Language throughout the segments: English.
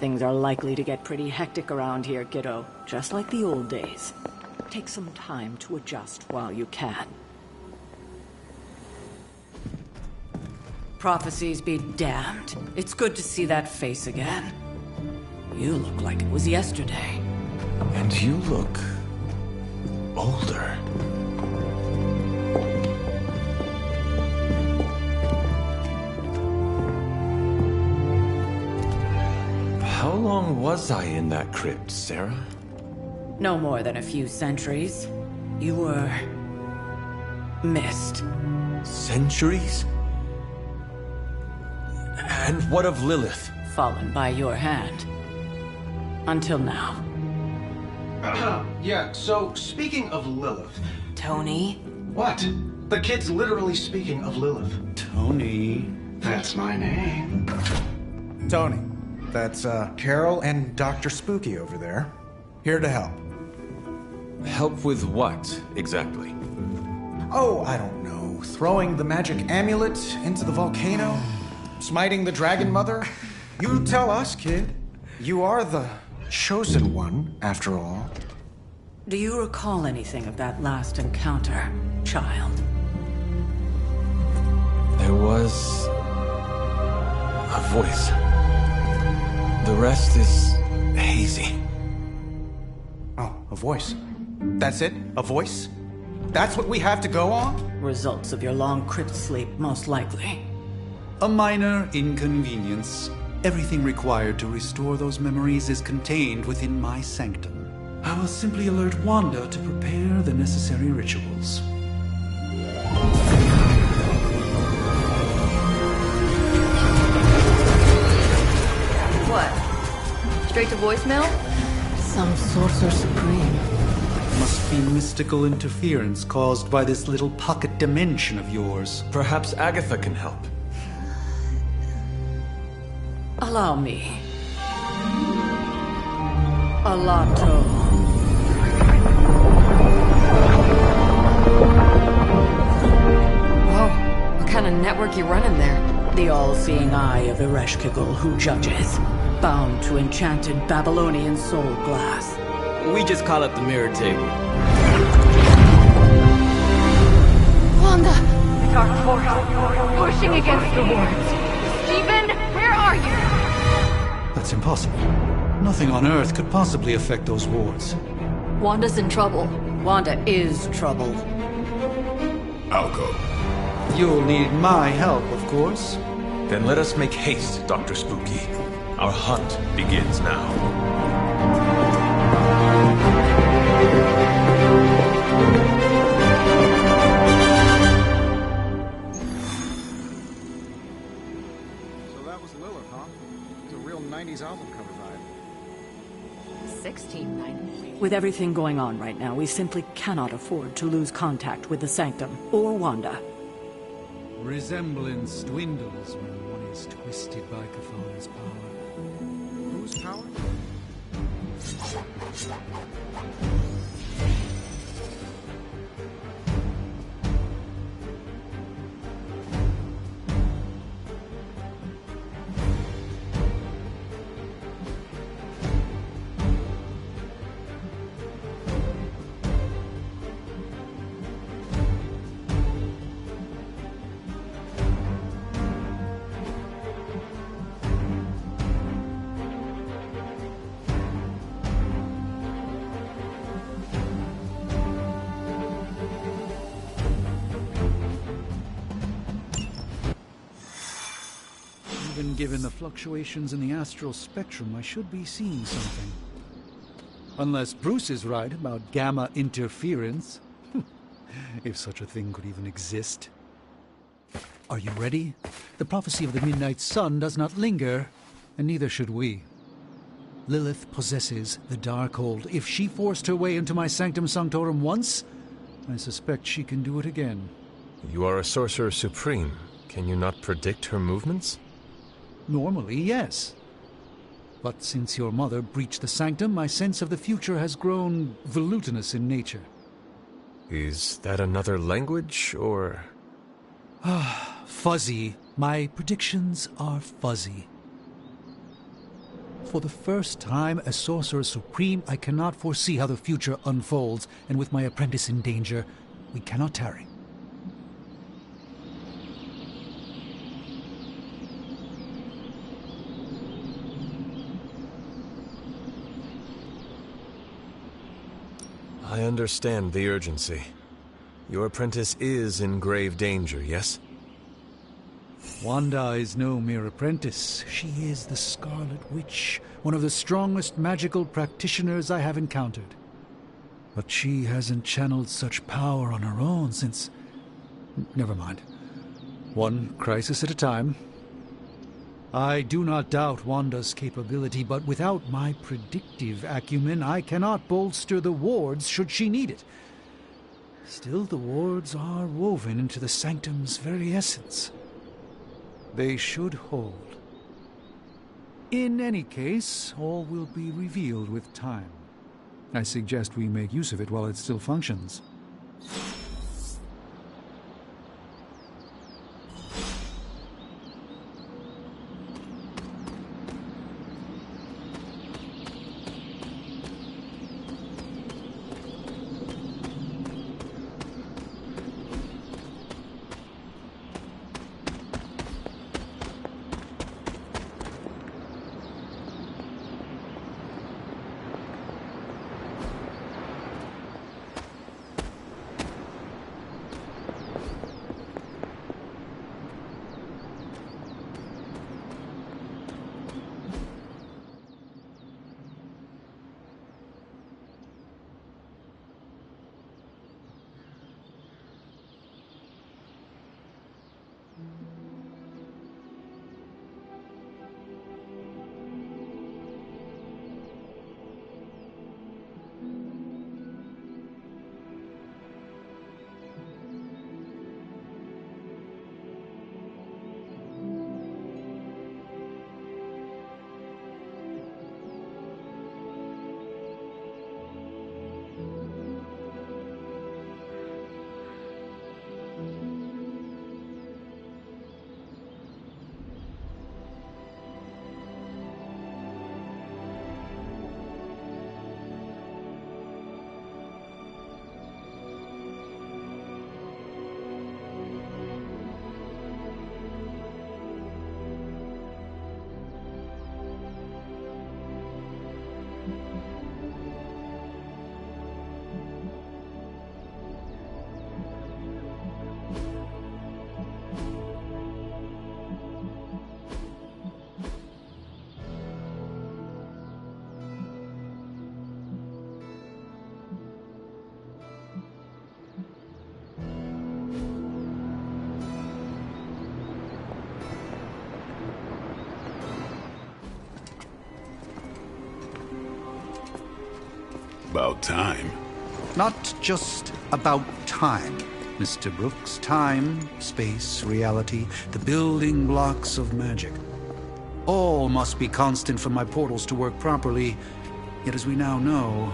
Things are likely to get pretty hectic around here, kiddo. Just like the old days. Take some time to adjust while you can. Prophecies be damned. It's good to see that face again. You look like it was yesterday. And you look... older. How long was I in that crypt, Sarah? No more than a few centuries. You were... missed. Centuries? And what of Lilith? Fallen by your hand. Until now. Yeah, so speaking of Lilith... Tony? What? The kid's literally speaking of Lilith. Tony. That's my name. Tony. That's, Carol and Dr. Spooky over there. Here to help. Help with what, exactly? Oh, I don't know. Throwing the magic amulet into the volcano? Smiting the Dragon Mother? You tell us, kid. You are the chosen one, after all. Do you recall anything of that last encounter, child? There was... a voice. The rest is hazy. Oh, a voice. That's it? A voice? That's what we have to go on? Results of your long crypt sleep, most likely. A minor inconvenience. Everything required to restore those memories is contained within my sanctum. I will simply alert Wanda to prepare the necessary rituals. What? Straight to voicemail? Some sorcerer supreme. Must be mystical interference caused by this little pocket dimension of yours. Perhaps Agatha can help. Allow me. Alato. Whoa, what kind of network you running there? The all-seeing eye of Ereshkigal who judges. Bound to enchanted Babylonian soul glass. We just call it the mirror table. Wanda! Dark force, pushing against the wards. Stephen, where are you? That's impossible. Nothing on Earth could possibly affect those wards. Wanda's in trouble. Wanda is trouble. I'll go. You'll need my help, of course. Then let us make haste, Dr. Spooky. Our hunt begins now. So that was Lilith, huh? It's a real 90s album cover vibe. 1690. With everything going on right now, we simply cannot afford to lose contact with the Sanctum or Wanda. Resemblance dwindles when one is twisted by Chthon's power. Whose power? Even given the fluctuations in the astral spectrum, I should be seeing something. Unless Bruce is right about gamma interference. If such a thing could even exist. Are you ready? The prophecy of the Midnight Sun does not linger, and neither should we. Lilith possesses the Darkhold. If she forced her way into my Sanctum Sanctorum once, I suspect she can do it again. You are a Sorcerer Supreme. Can you not predict her movements? Normally, yes. But since your mother breached the Sanctum, my sense of the future has grown volutinous in nature. Is that another language, or...? Fuzzy. My predictions are fuzzy. For the first time as Sorcerer Supreme, I cannot foresee how the future unfolds, and with my apprentice in danger, we cannot tarry. I understand the urgency. Your apprentice is in grave danger, yes? Wanda is no mere apprentice. She is the Scarlet Witch, one of the strongest magical practitioners I have encountered. But she hasn't channeled such power on her own since... Never mind. One crisis at a time. I do not doubt Wanda's capability, but without my predictive acumen, I cannot bolster the wards should she need it. Still, the wards are woven into the sanctum's very essence. They should hold. In any case, all will be revealed with time. I suggest we make use of it while it still functions. About time. Not just about time, Mr. Brooks. Time, space, reality, the building blocks of magic. All must be constant for my portals to work properly. Yet as we now know,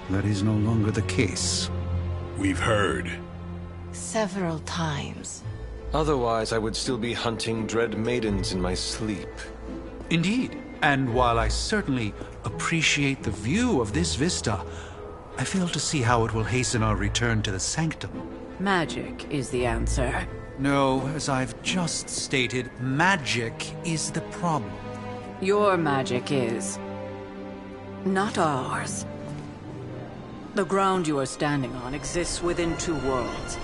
that is no longer the case. We've heard. Several times. Otherwise, I would still be hunting dread maidens in my sleep. Indeed. And while I certainly appreciate the view of this vista, I fail to see how it will hasten our return to the sanctum. Magic is the answer. No, as I've just stated, magic is the problem. Your magic is... not ours. The ground you are standing on exists within two worlds.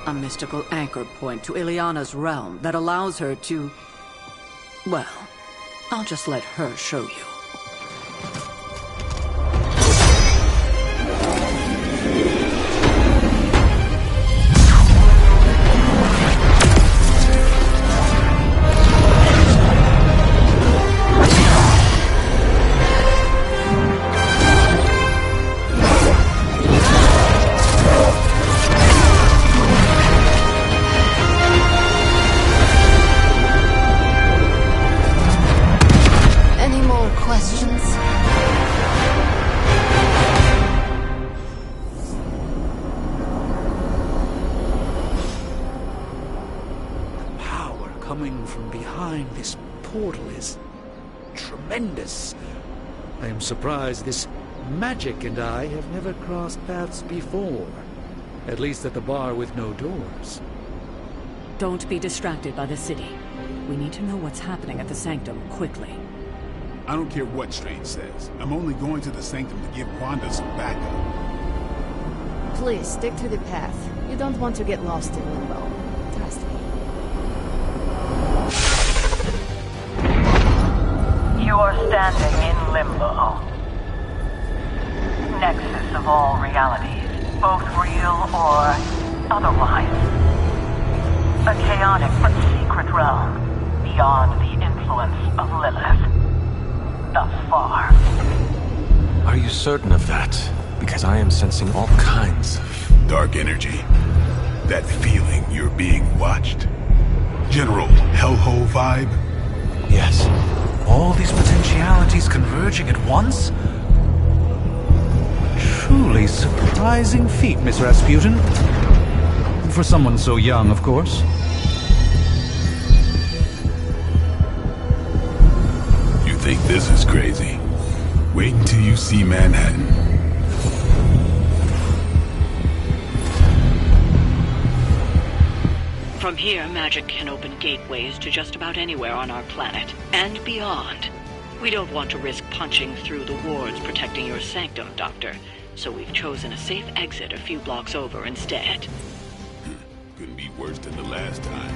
A mystical anchor point to Ileana's realm that allows her to... well... I'll just let her show you. Coming from behind this portal is tremendous. I am surprised this magic and I have never crossed paths before. At least at the bar with no doors. Don't be distracted by the city. We need to know what's happening at the Sanctum quickly. I don't care what Strange says. I'm only going to the Sanctum to give Wanda some backup. Please, stick to the path. You don't want to get lost in limbo. Trust me. You are standing in limbo. Nexus of all realities, both real or otherwise. A chaotic but secret realm, beyond the influence of Lilith. Thus far. Are you certain of that? Because I am sensing all kinds of... Dark energy. That feeling you're being watched. General hellhole vibe? Yes. All these potentialities converging at once? Truly surprising feat, Miss Rasputin. For someone so young, of course. You think this is crazy? Wait until you see Manhattan. From here, magic can open gateways to just about anywhere on our planet, and beyond. We don't want to risk punching through the wards protecting your sanctum, Doctor, so we've chosen a safe exit a few blocks over instead. Couldn't be worse than the last time.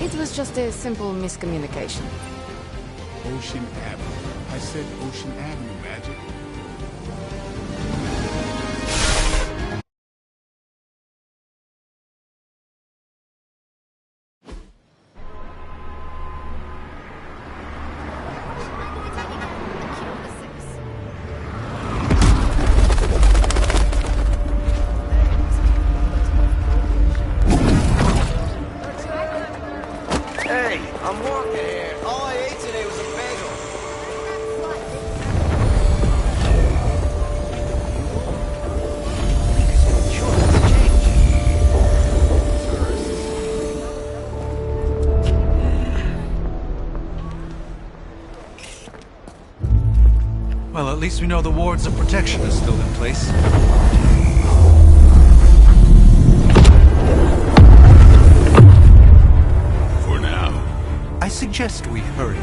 It was just a simple miscommunication. Ocean Avenue. I said Ocean Avenue, Magic. Hey, I'm walking here. All I ate today was a bagel. Well, at least we know the wards of protection are still in place. For now. I suggest we hurry.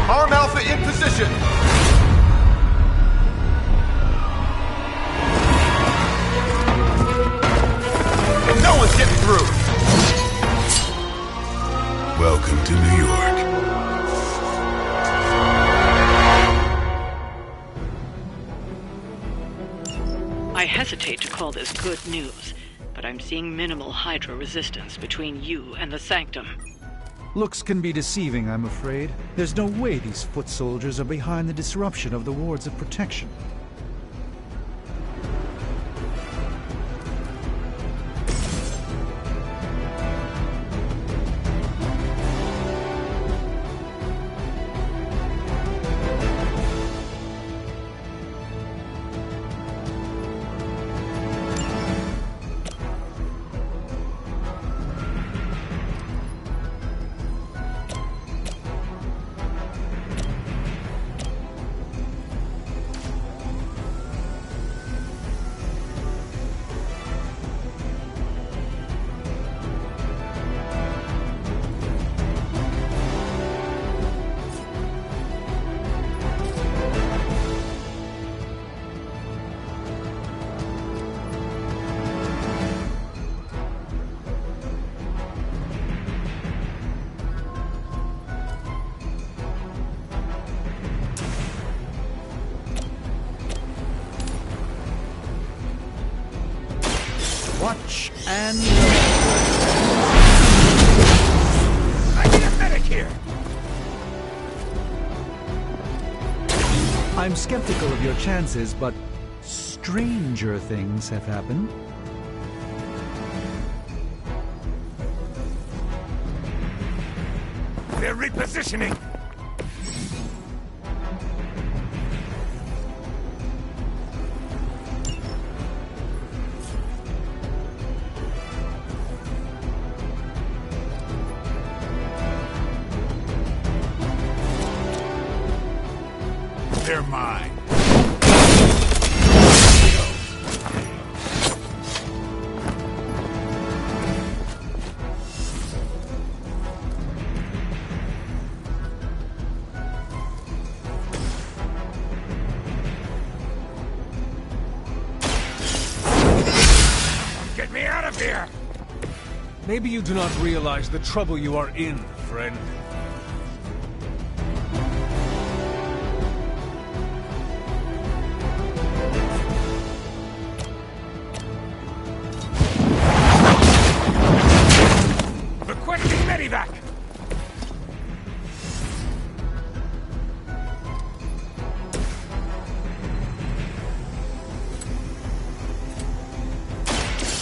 Arm Alpha in position! No one's getting through! Welcome to New York. I hesitate to call this good news, but I'm seeing minimal Hydra resistance between you and the Sanctum. Looks can be deceiving, I'm afraid. There's no way these foot soldiers are behind the disruption of the wards of protection. Watch and... I need a medic here! I'm skeptical of your chances, but stranger things have happened. They're repositioning! They're mine. Get me out of here! Maybe you do not realize the trouble you are in, friend. Requesting medevac!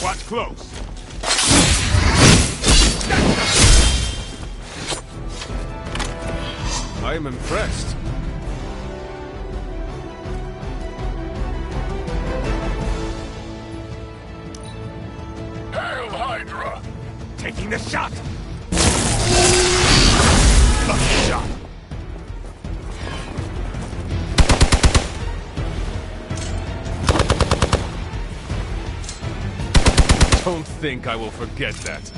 Watch close. I am impressed. Hail Hydra! Taking the shot! Lucky shot. Don't think I will forget that.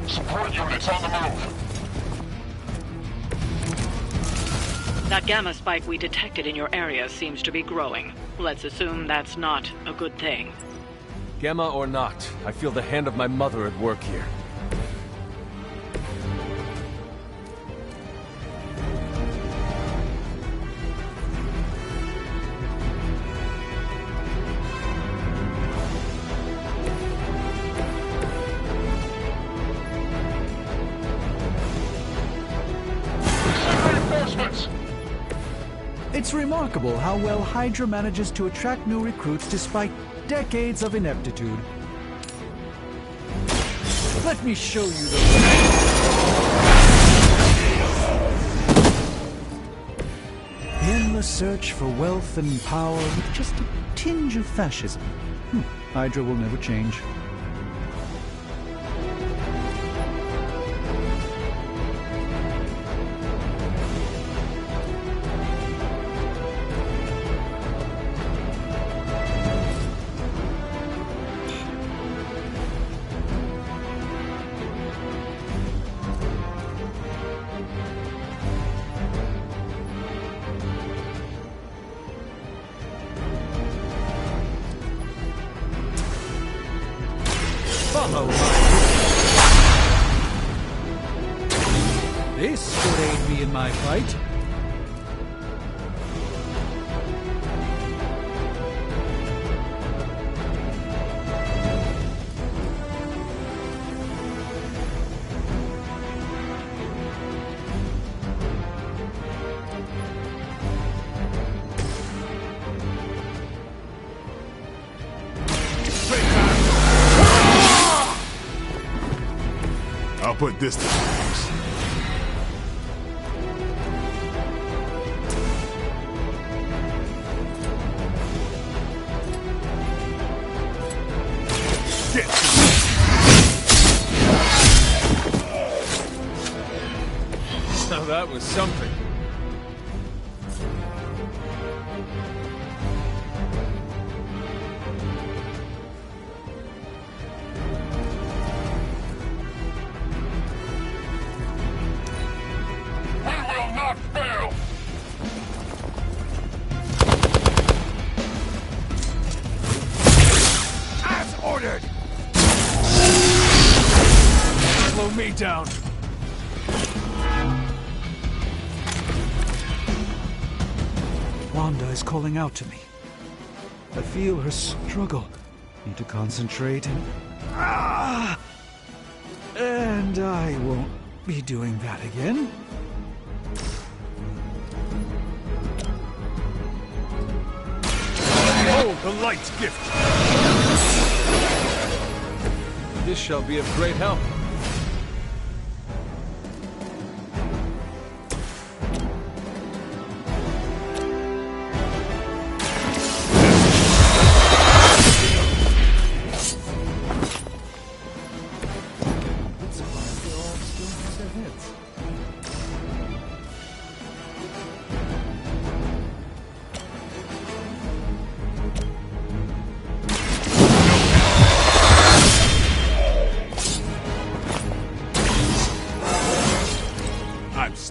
Support units on the move! That gamma spike we detected in your area seems to be growing. Let's assume that's not a good thing. Gamma or not, I feel the hand of my mother at work here. It's remarkable how well Hydra manages to attract new recruits despite decades of ineptitude. Let me show you the endless search for wealth and power with just a tinge of fascism. Hydra will never change. Follow This should aid me in my fight. I'll put this to use. Now that was something. Slow me down. Wanda is calling out to me. I feel her struggle. Need to concentrate and... And I won't be doing that again. Hold the light's gift! This shall be of great help.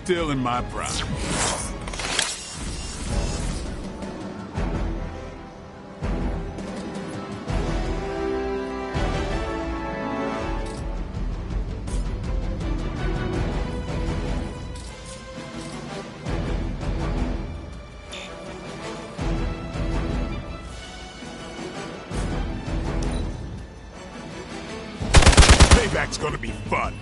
still in my prime. Payback's gonna be fun.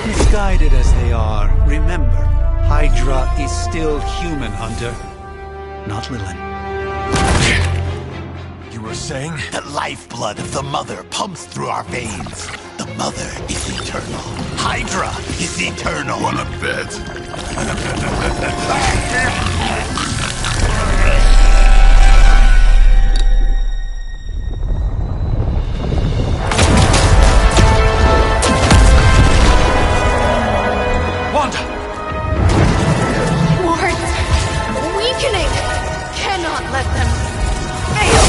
Misguided as they are, remember, Hydra is still human, Hunter. Not Lilin. You were saying? The lifeblood of the Mother pumps through our veins. The Mother is eternal. Hydra is eternal. Wanna bet? Cannot let them fail!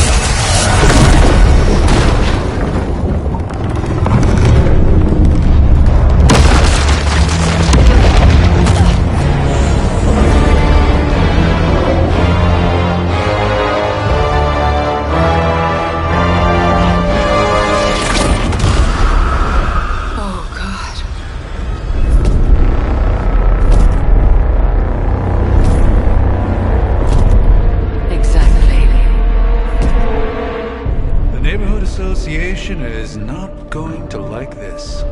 Association is not going to like this.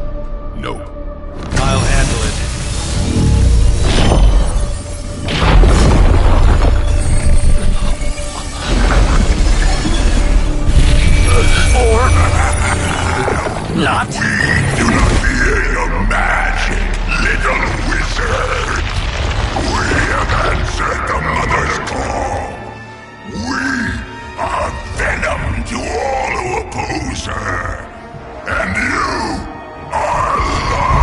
Nope. I'll handle it. Or not. We do not fear your magic, little wizard. We have answered the Mother's call. We are venom to all who oppose her. And you are large.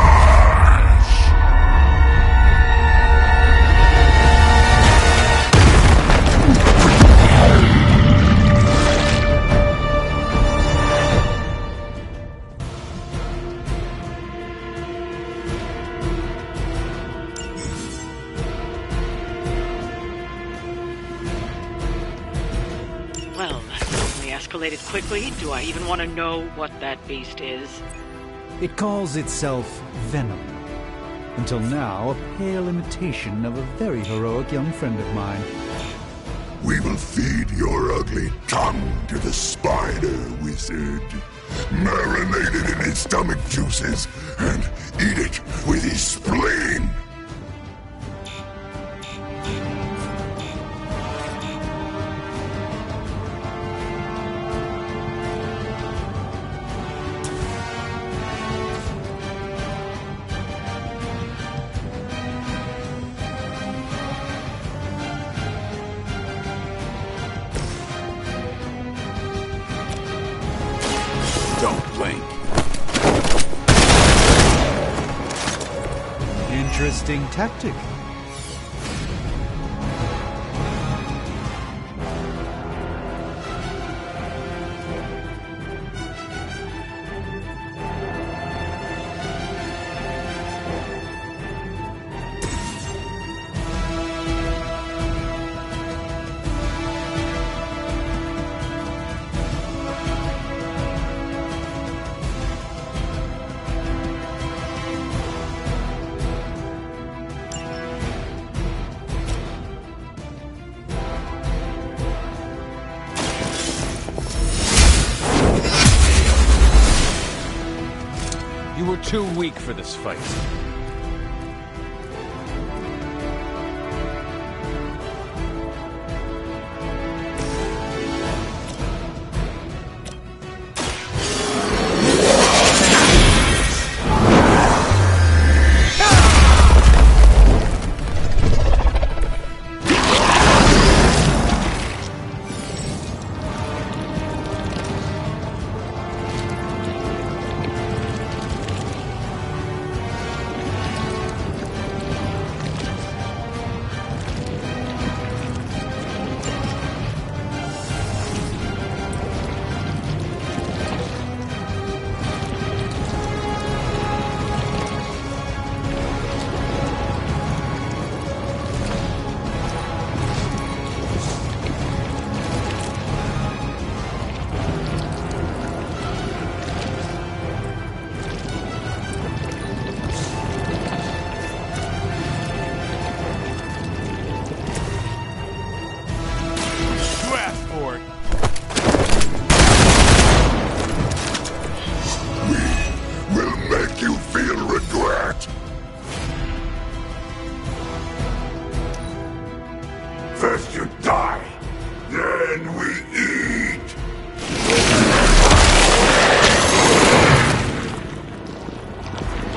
Well, that certainly escalated quickly. Do I even want to know what that beast is? It calls itself Venom. Until now, a pale imitation of a very heroic young friend of mine. We will feed your ugly tongue to the spider wizard. Marinate it in his stomach juices and eat it with his spleen. Don't blink. Interesting tactic. You were too weak for this fight.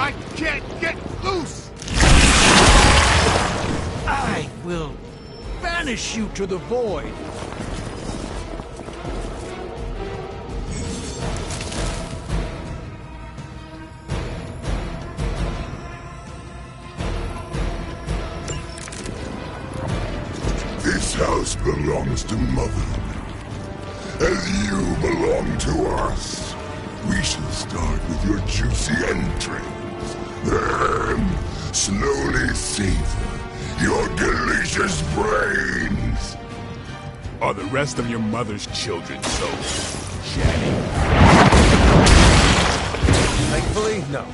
I can't get loose! I will banish you to the void. This house belongs to Mother, as you belong to us. We shall start with your juicy entrails, then slowly savor your delicious brains. Are the rest of your mother's children so chatty? Thankfully, no.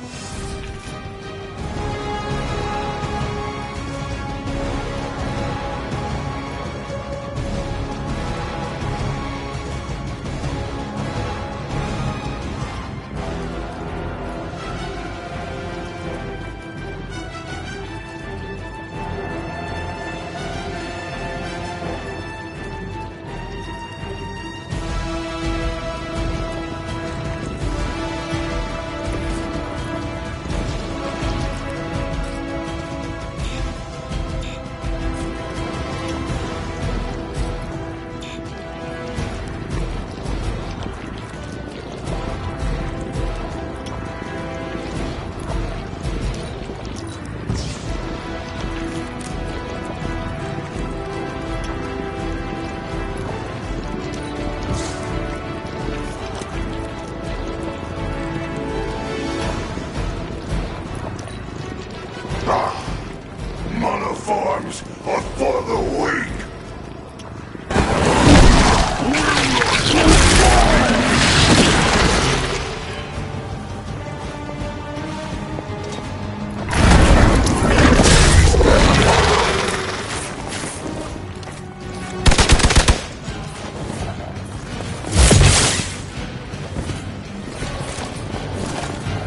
Monoforms are for the weak.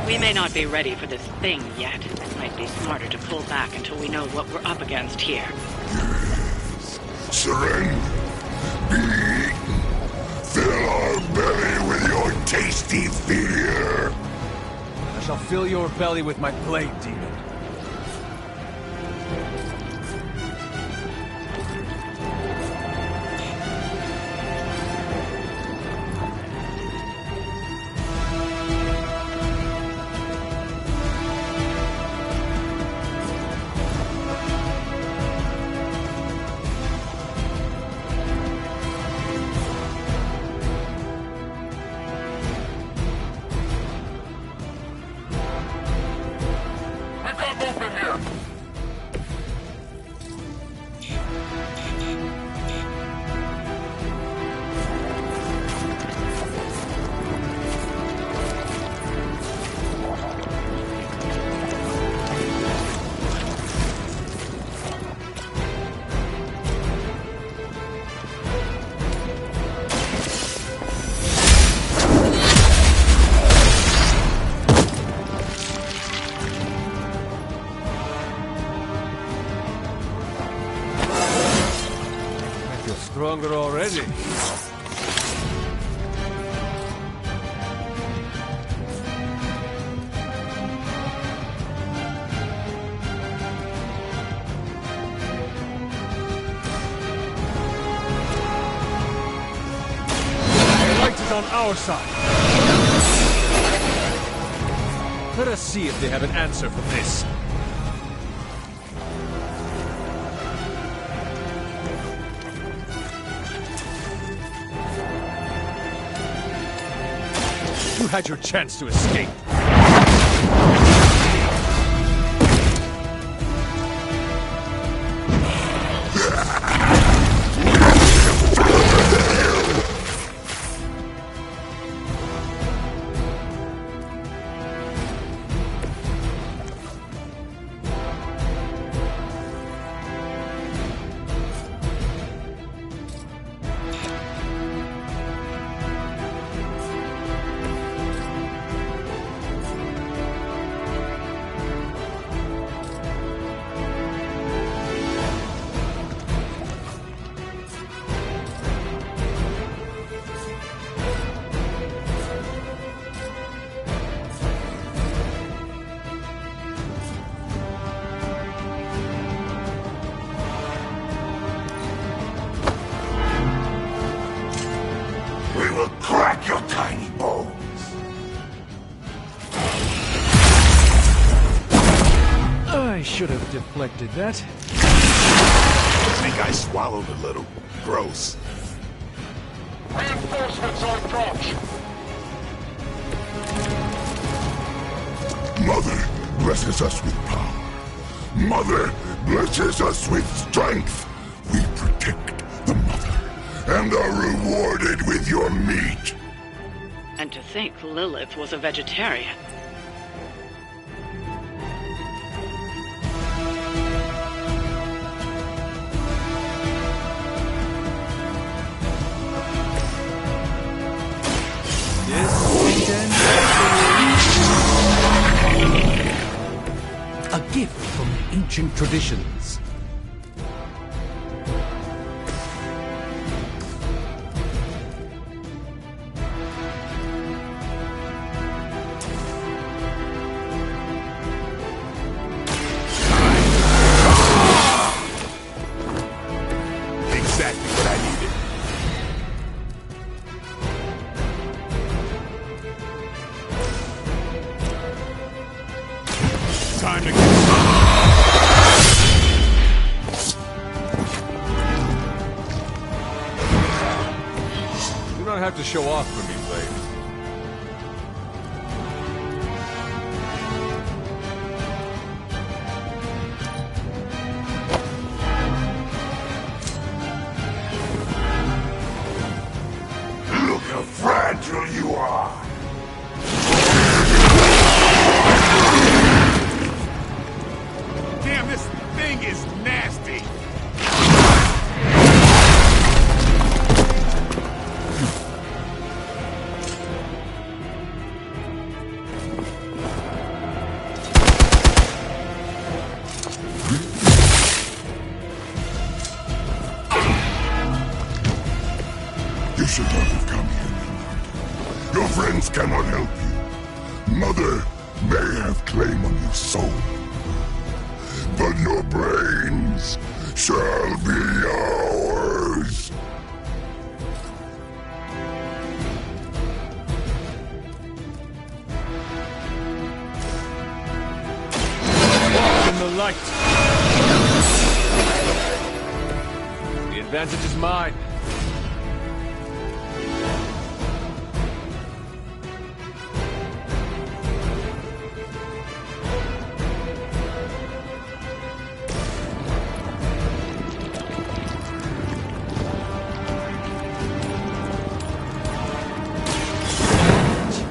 We may not be ready for this thing yet. It might be smarter to pull back until we know what we're up against here. Yes. Surrender. Be eaten. Fill our belly with your tasty fear. I shall fill your belly with my blade, demon. Stronger already. The light is on our side. Let us see if they have an answer for this. You had your chance to escape. I should have deflected that. I think I swallowed a little. Gross. Reinforcements on approach. Mother blesses us with power. Mother blesses us with strength. We protect the mother and are rewarded with your meat. And to think Lilith was a vegetarian. A gift from ancient traditions. Exactly what I needed. Time to get You don't have to show off for me, Blade. Look how fragile you are. Damn, this thing is nasty. You should not have come here, Leonard. Your friends cannot help you. Mother may have claim on your soul, but your brains shall be ours. Walk in the light. The advantage is mine.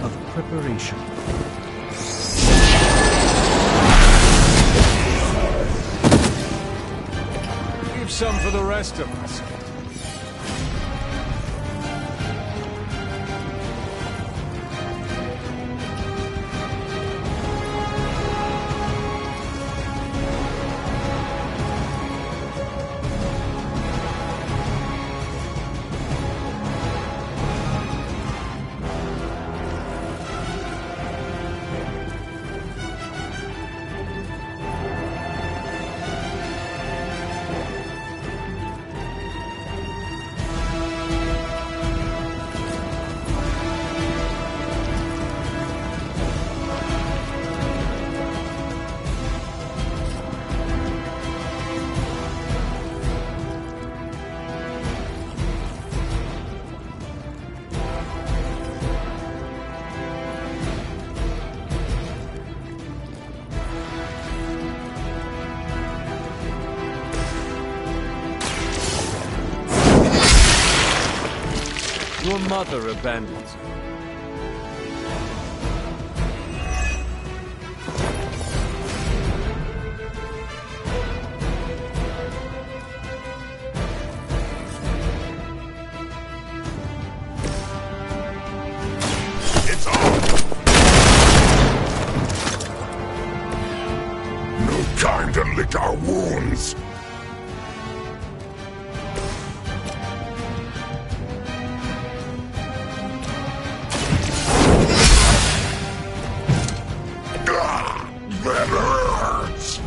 Of preparation. Leave some for the rest of us. Your mother abandons you. It's on! No time to lick our wounds! That hurts!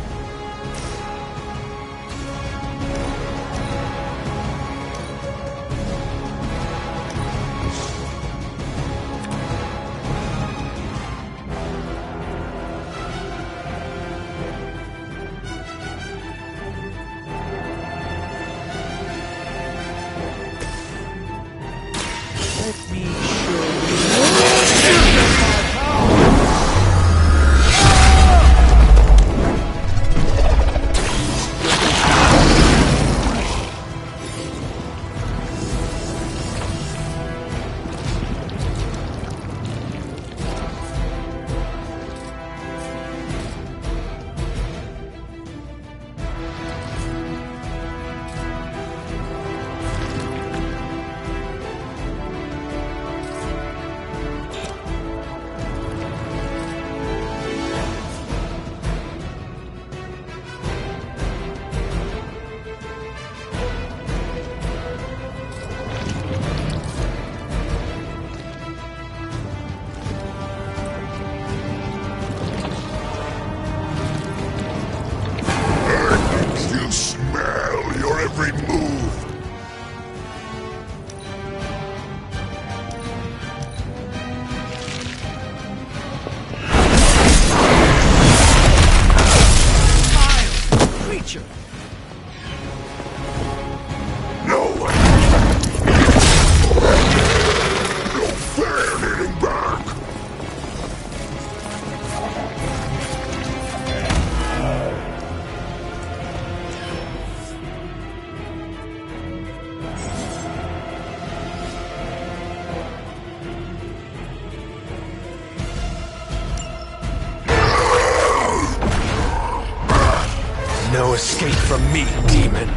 escape from me, demon.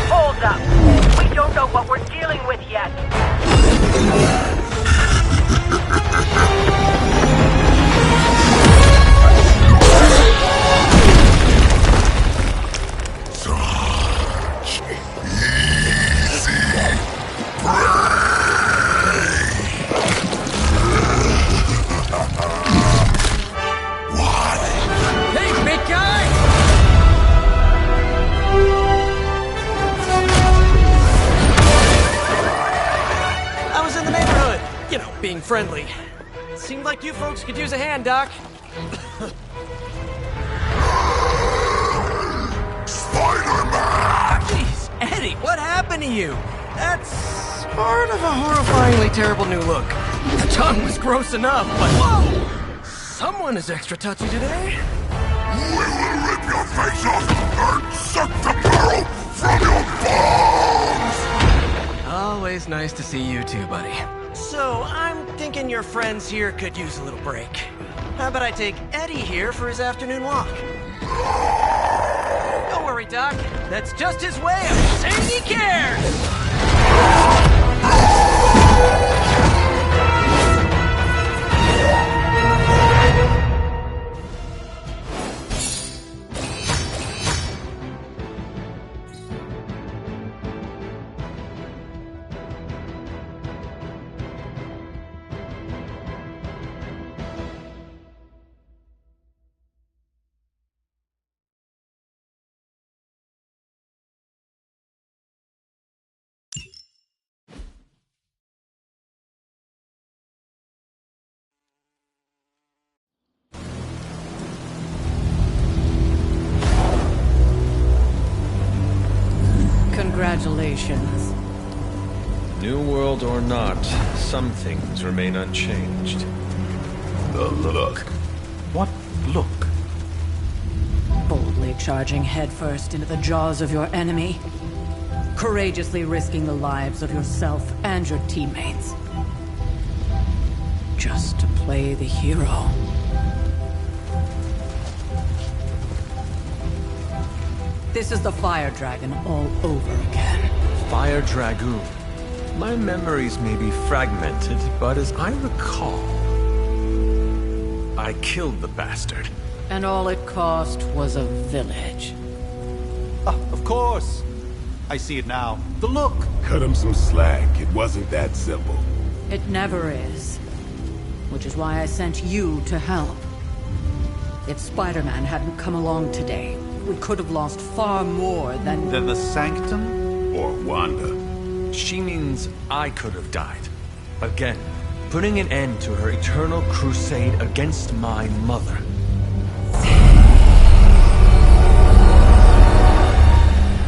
Hold up. We don't know what we're dealing with yet. Such easy prey. What? Hey, big guy! I was in the neighborhood. You know, being friendly. Seemed like you folks could use a hand, Doc. Spider-Man! Jeez, Eddie, what happened to you? That's part of a horrifyingly terrible new look. The tongue was gross enough, but whoa! Someone is extra touchy today. We will rip your face off and suck the marrow from your bones! Always nice to see you too, buddy. So, I'm thinking your friends here could use a little break. How about I take Eddie here for his afternoon walk? Don't worry, Doc. That's just his way of saying he cares! Congratulations. New world or not, some things remain unchanged. The look. What look? Boldly charging headfirst into the jaws of your enemy. Courageously risking the lives of yourself and your teammates. Just to play the hero. This is the Fire Dragon all over again. Fire Dragoon. My memories may be fragmented, but as I recall, I killed the bastard. And all it cost was a village. Of course. I see it now. The look. Cut him some slack. It wasn't that simple. It never is. Which is why I sent you to help. If Spider-Man hadn't come along today, we could have lost far more than... Then the Sanctum? Or Wanda. She means I could have died. Again, putting an end to her eternal crusade against my mother.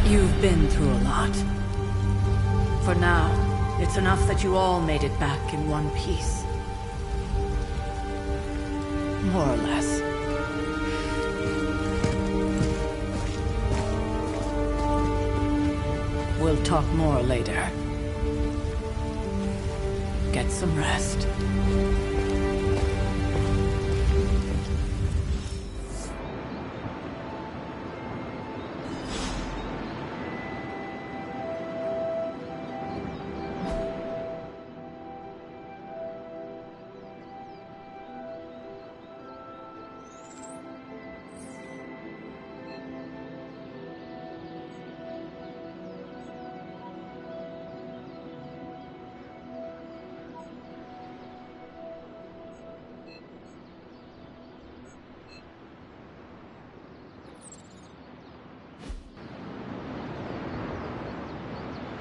You've been through a lot. For now, it's enough that you all made it back in one piece. More or less. We'll talk more later. Get some rest.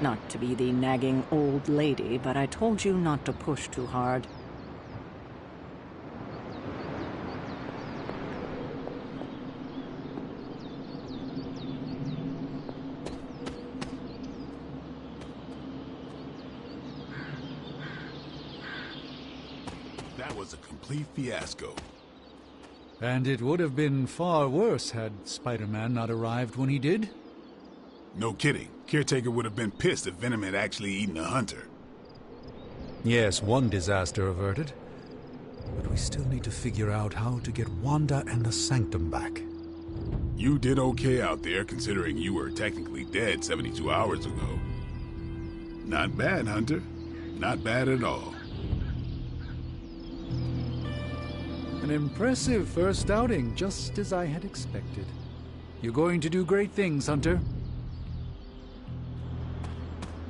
Not to be the nagging old lady, but I told you not to push too hard. That was a complete fiasco. And it would have been far worse had Spider-Man not arrived when he did. No kidding. Caretaker would have been pissed if Venom had actually eaten a hunter. Yes, one disaster averted. But we still need to figure out how to get Wanda and the Sanctum back. You did okay out there, considering you were technically dead 72 hours ago. Not bad, Hunter. Not bad at all. An impressive first outing, just as I had expected. You're going to do great things, Hunter.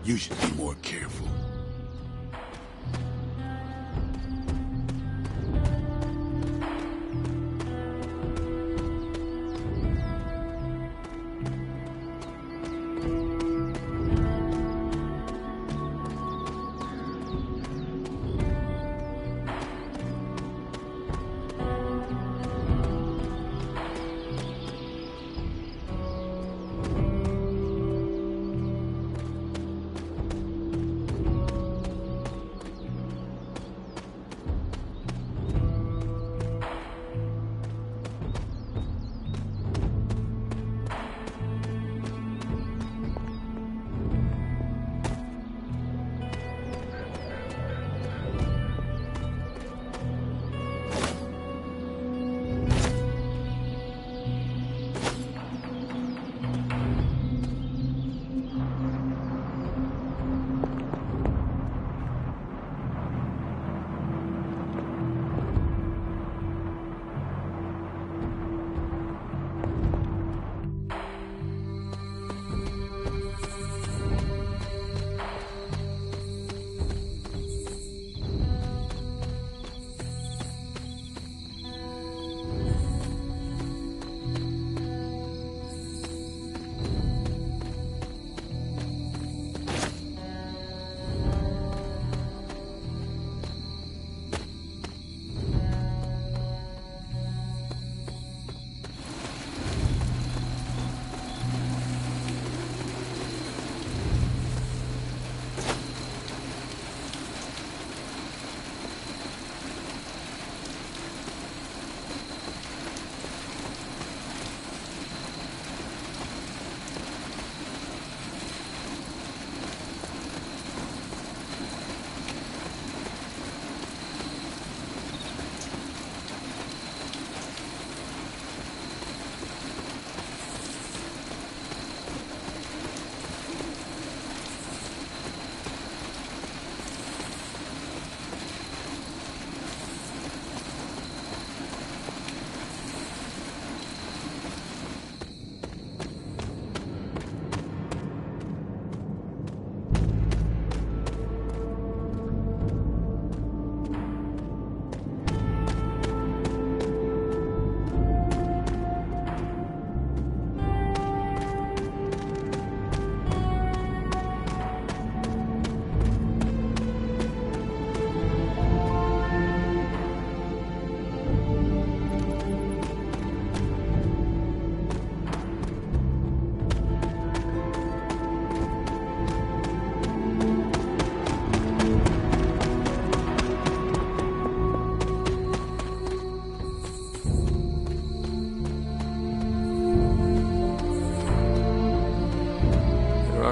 You should be more careful.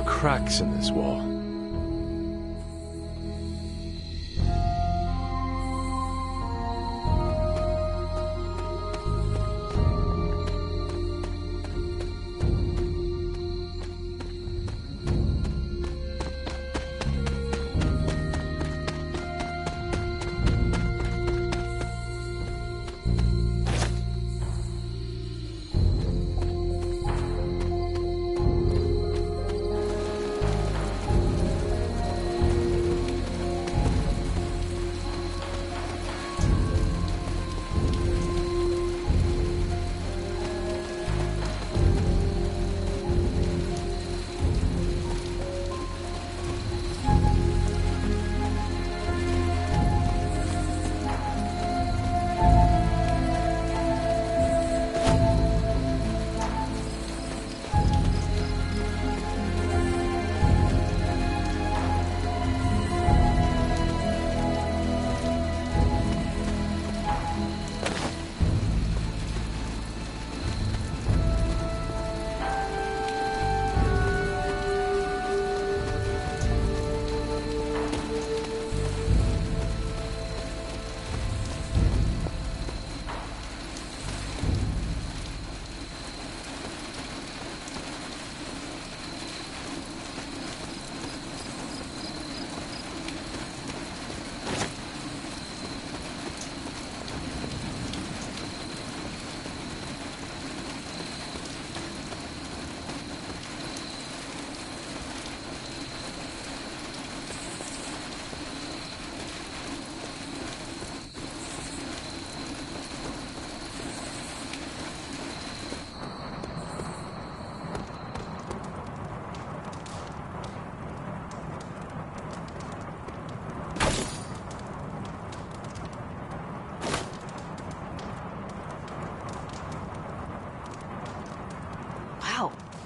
Cracks in this wall.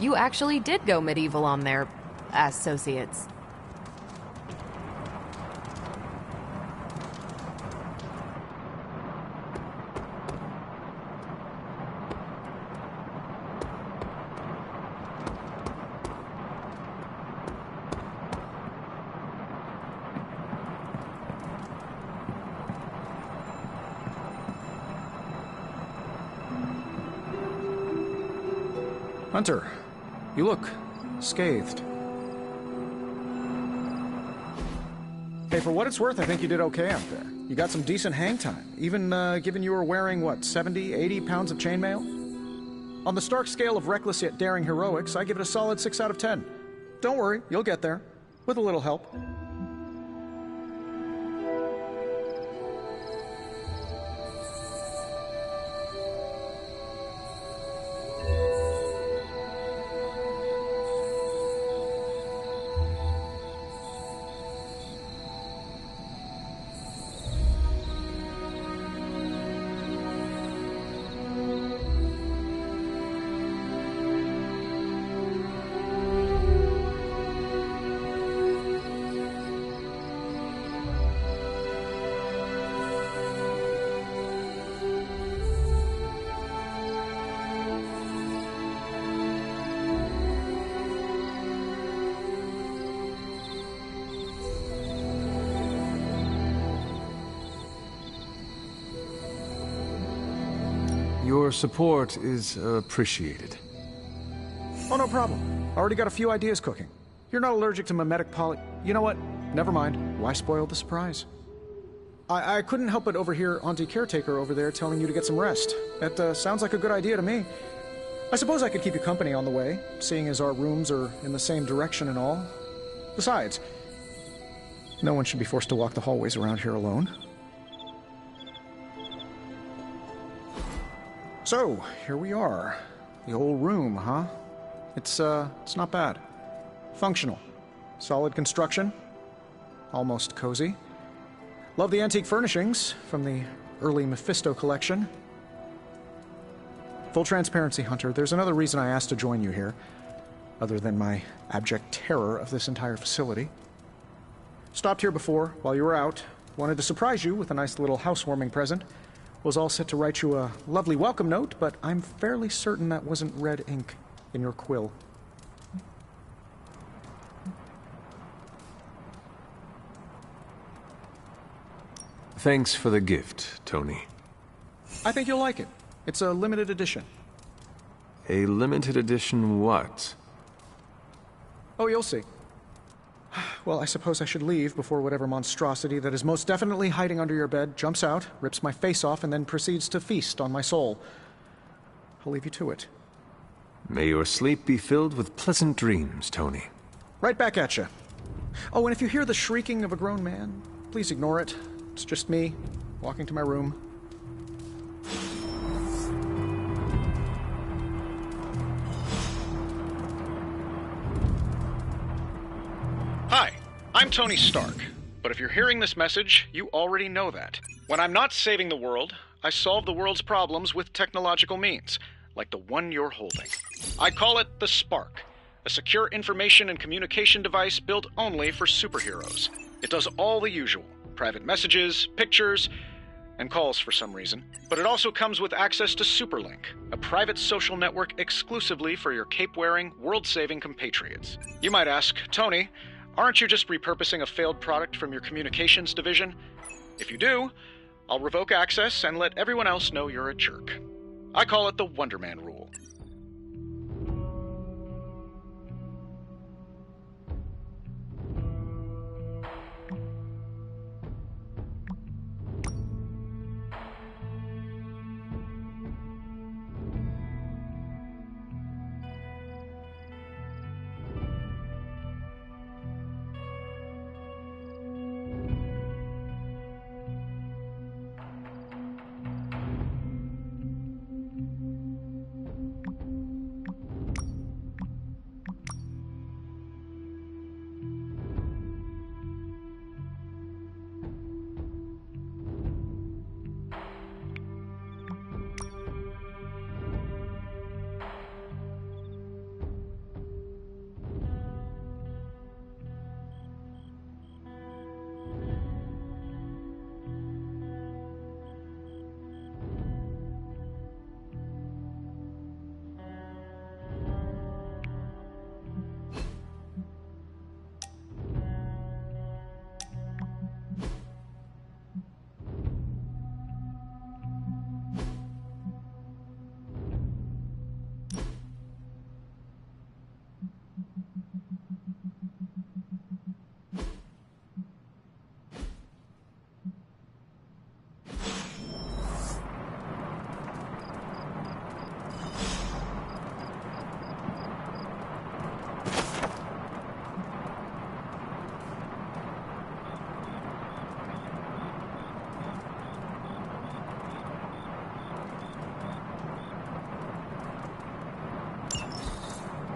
You actually did go medieval on their associates. Hunter, you look scathed. Hey, for what it's worth, I think you did okay out there. You got some decent hang time, even given you were wearing, what, 70, 80 pounds of chainmail? On the Stark scale of reckless yet daring heroics, I give it a solid 6 out of 10. Don't worry, you'll get there. With a little help. Your support is appreciated. Oh, no problem. Already got a few ideas cooking. You're not allergic to mimetic poly... You know what? Never mind. Why spoil the surprise? I couldn't help but overhear Auntie Caretaker over there telling you to get some rest. That sounds like a good idea to me. I suppose I could keep you company on the way, seeing as our rooms are in the same direction and all. Besides, no one should be forced to walk the hallways around here alone. So, here we are. The old room, huh? It's not bad. Functional. Solid construction. Almost cozy. Love the antique furnishings from the early Mephisto collection. Full transparency, Hunter, there's another reason I asked to join you here, other than my abject terror of this entire facility. Stopped here before, while you were out. Wanted to surprise you with a nice little housewarming present. Was all set to write you a lovely welcome note, but I'm fairly certain that wasn't red ink in your quill. Thanks for the gift, Tony. I think you'll like it. It's a limited edition. A limited edition what? Oh, you'll see. Well, I suppose I should leave before whatever monstrosity that is most definitely hiding under your bed jumps out, rips my face off, and then proceeds to feast on my soul. I'll leave you to it. May your sleep be filled with pleasant dreams, Tony. Right back at you. Oh, and if you hear the shrieking of a grown man, please ignore it. It's just me, walking to my room. Hi, I'm Tony Stark, but if you're hearing this message, you already know that. When I'm not saving the world, I solve the world's problems with technological means, like the one you're holding. I call it the Spark, a secure information and communication device built only for superheroes. It does all the usual, private messages, pictures, and calls for some reason. But it also comes with access to Superlink, a private social network exclusively for your cape-wearing, world-saving compatriots. You might ask, Tony, aren't you just repurposing a failed product from your communications division? If you do, I'll revoke access and let everyone else know you're a jerk. I call it the Wonder Man rule.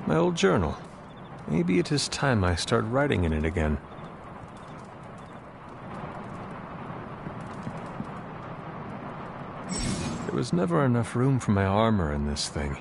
My old journal. Maybe it is time I start writing in it again. There was never enough room for my armor in this thing.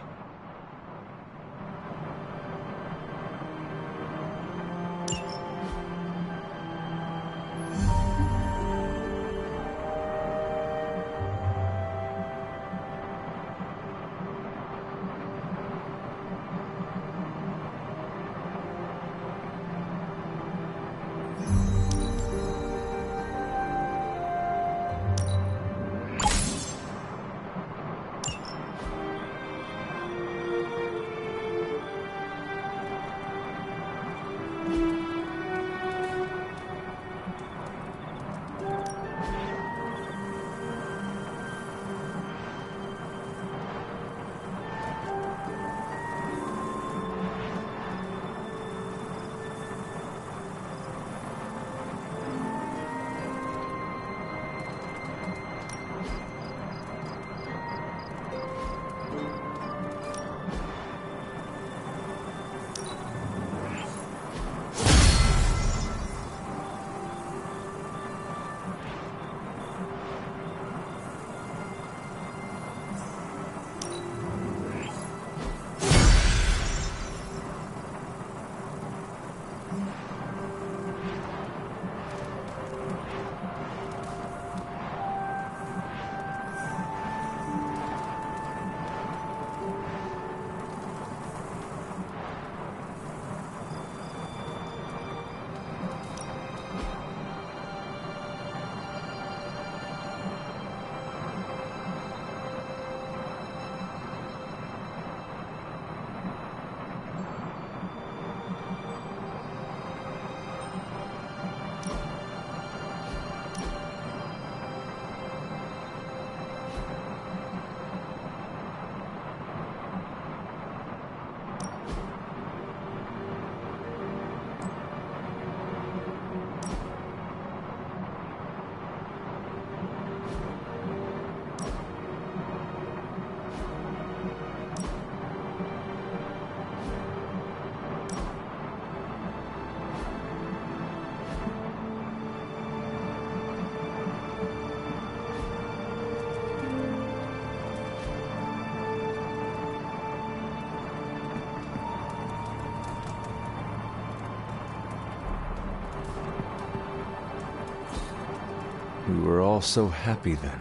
We were all so happy then.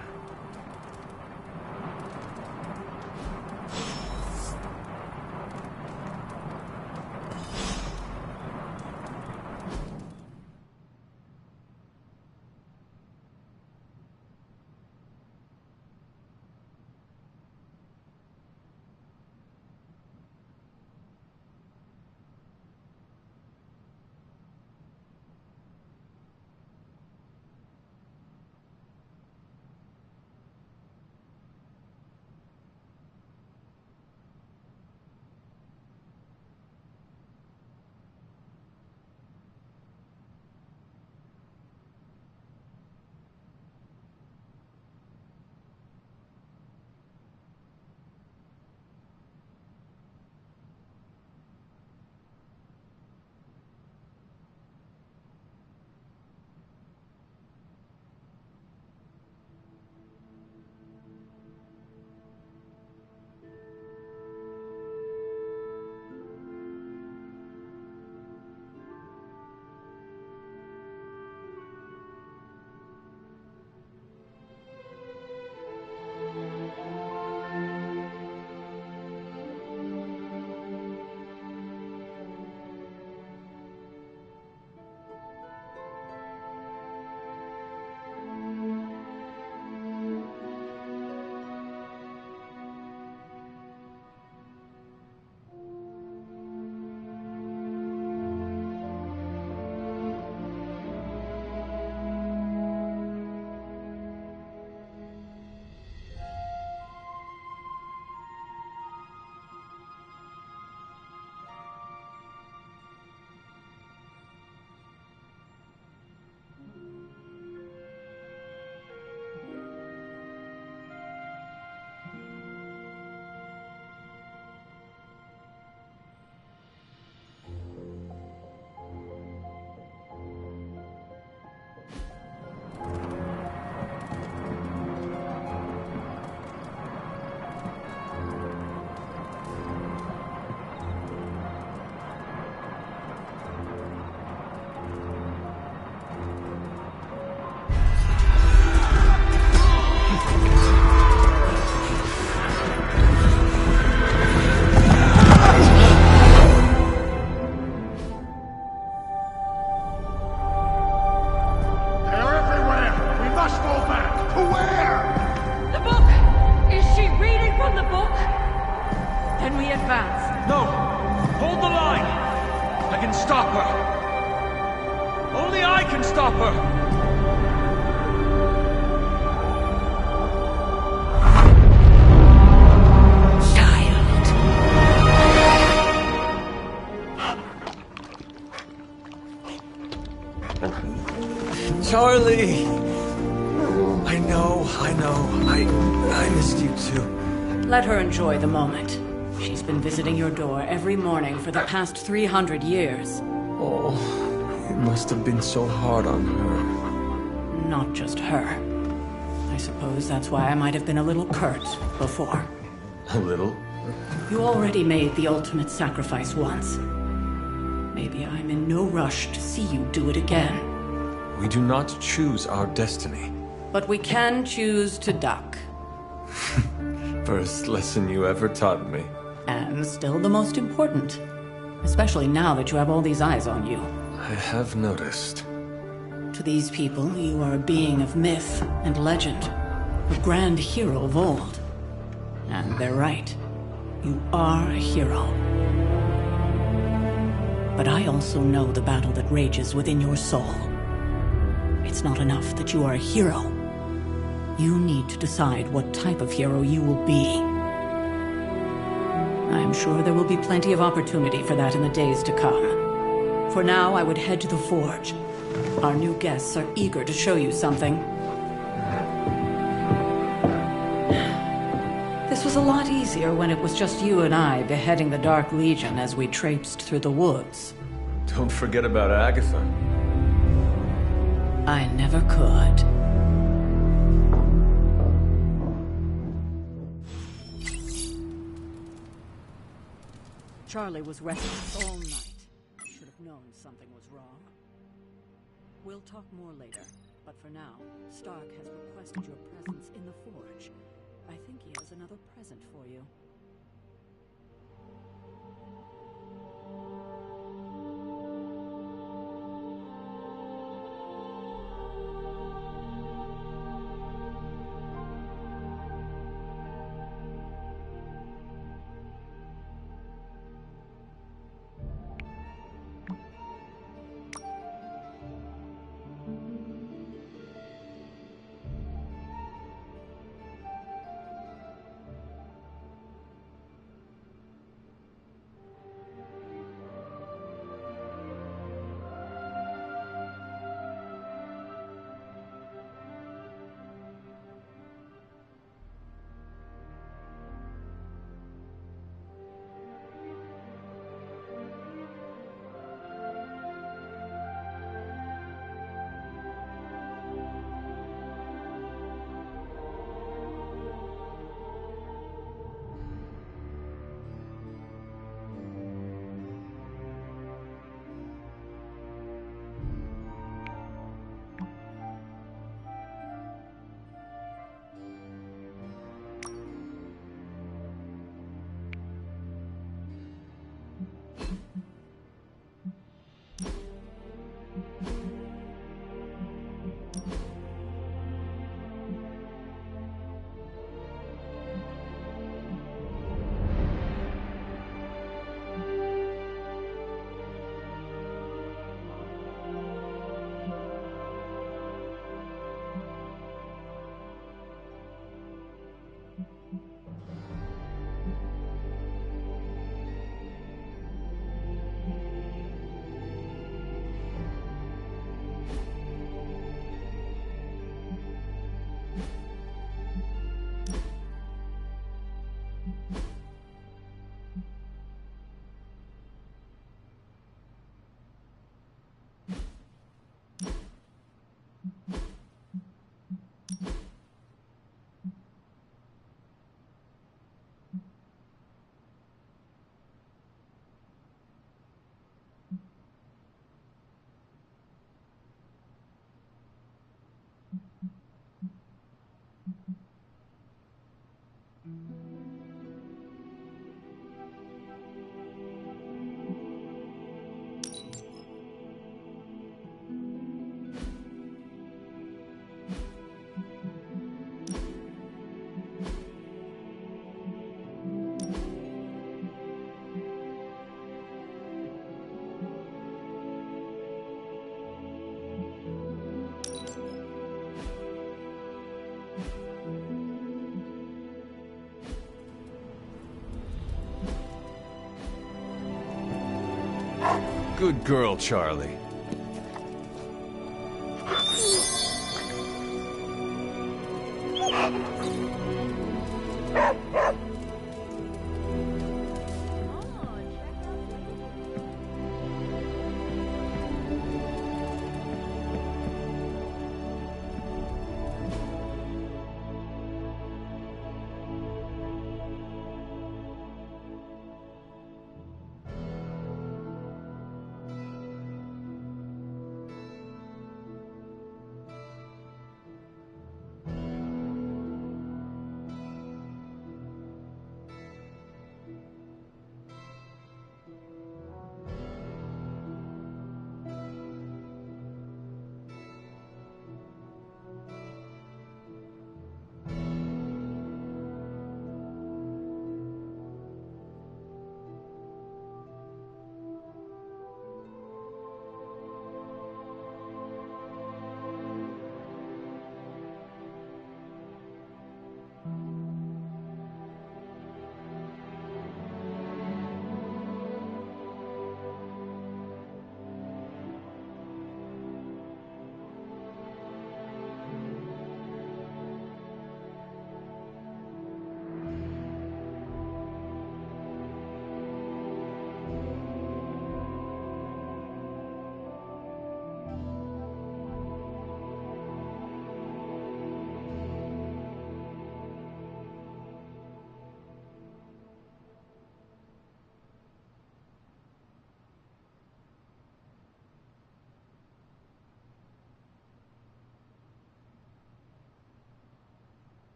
Then we advance. No! Hold the line! I can stop her! Only I can stop her! Charlie! I know. I missed you too. Let her enjoy the moment. She's been visiting your door every morning for the past 300 years. Oh, it must have been so hard on her. Not just her. I suppose that's why I might have been a little curt before. A little? You already made the ultimate sacrifice once. Maybe I'm in no rush to see you do it again. We do not choose our destiny. But we can choose to duck. First lesson you ever taught me. And still the most important. Especially now that you have all these eyes on you. I have noticed. To these people, you are a being of myth and legend. A grand hero of old. And they're right. You are a hero. But I also know the battle that rages within your soul. It's not enough that you are a hero. You need to decide what type of hero you will be. I'm sure there will be plenty of opportunity for that in the days to come. For now, I would head to the Forge. Our new guests are eager to show you something. This was a lot easier when it was just you and I beheading the Dark Legion as we traipsed through the woods. Don't forget about Agatha. I never could. Charlie was restless all night. I should have known something was wrong. We'll talk more later, but for now, Stark has requested your presence in the Forge. I think he has another present for you. Good girl, Charlie.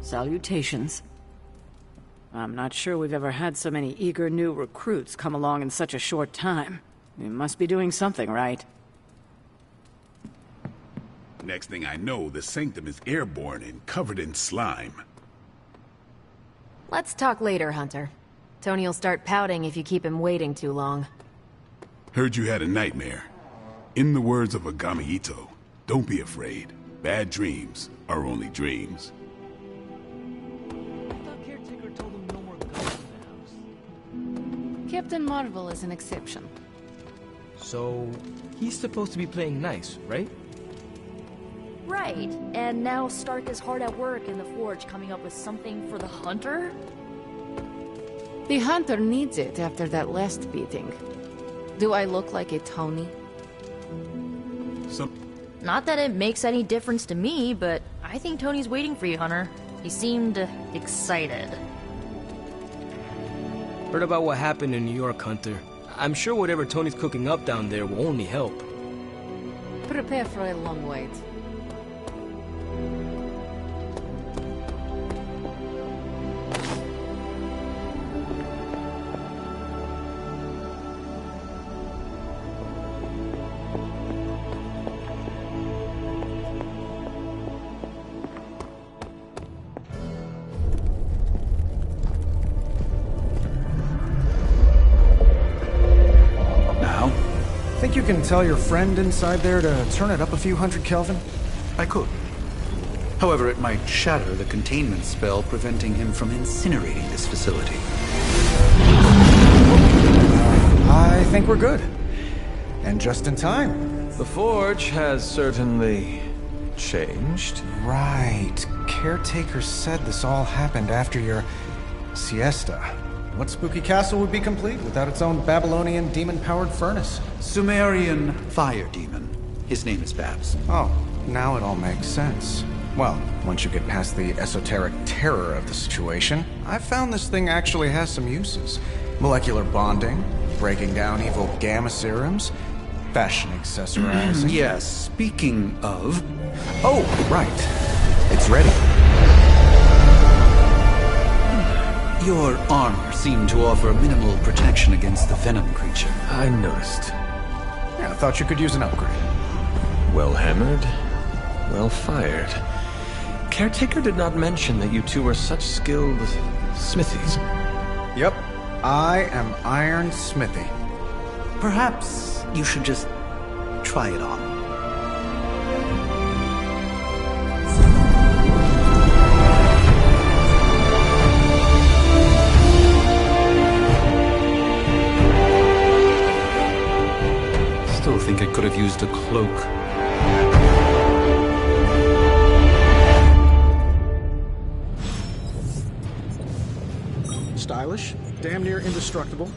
Salutations. I'm not sure we've ever had so many eager new recruits come along in such a short time. We must be doing something right. Next thing I know, the Sanctum is airborne and covered in slime. Let's talk later, Hunter. Tony'll start pouting if you keep him waiting too long. Heard you had a nightmare. In the words of Agami Ito, don't be afraid. Bad dreams are only dreams. Captain Marvel is an exception. So, he's supposed to be playing nice, right? right. And now Stark is hard at work in the Forge coming up with something for the Hunter? The Hunter needs it after that last beating. Do I look like a Tony? Not that it makes any difference to me, but I think Tony's waiting for you, Hunter. He seemed excited. Heard about what happened in New York, Hunter. I'm sure whatever Tony's cooking up down there will only help. Prepare for a long wait. Think you can tell your friend inside there to turn it up a few hundred Kelvin? I could. However, it might shatter the containment spell, preventing him from incinerating this facility. I think we're good. And just in time. The Forge has certainly changed. Right. Caretaker said this all happened after your siesta. What spooky castle would be complete without its own Babylonian demon-powered furnace? Sumerian fire demon. His name is Babs. Oh, now it all makes sense. Well, once you get past the esoteric terror of the situation, I've found this thing actually has some uses. Molecular bonding, breaking down evil gamma serums, fashion accessorizing. Yes, speaking of... Oh, right. It's ready. Your armor seemed to offer minimal protection against the venom creature. I noticed. Yeah, I thought you could use an upgrade. Well hammered, well fired. Caretaker did not mention that you two were such skilled smithies. Yep, I am Iron Smithy. Perhaps you should just try it on. Still think it could have used a cloak. Stylish, damn near indestructible,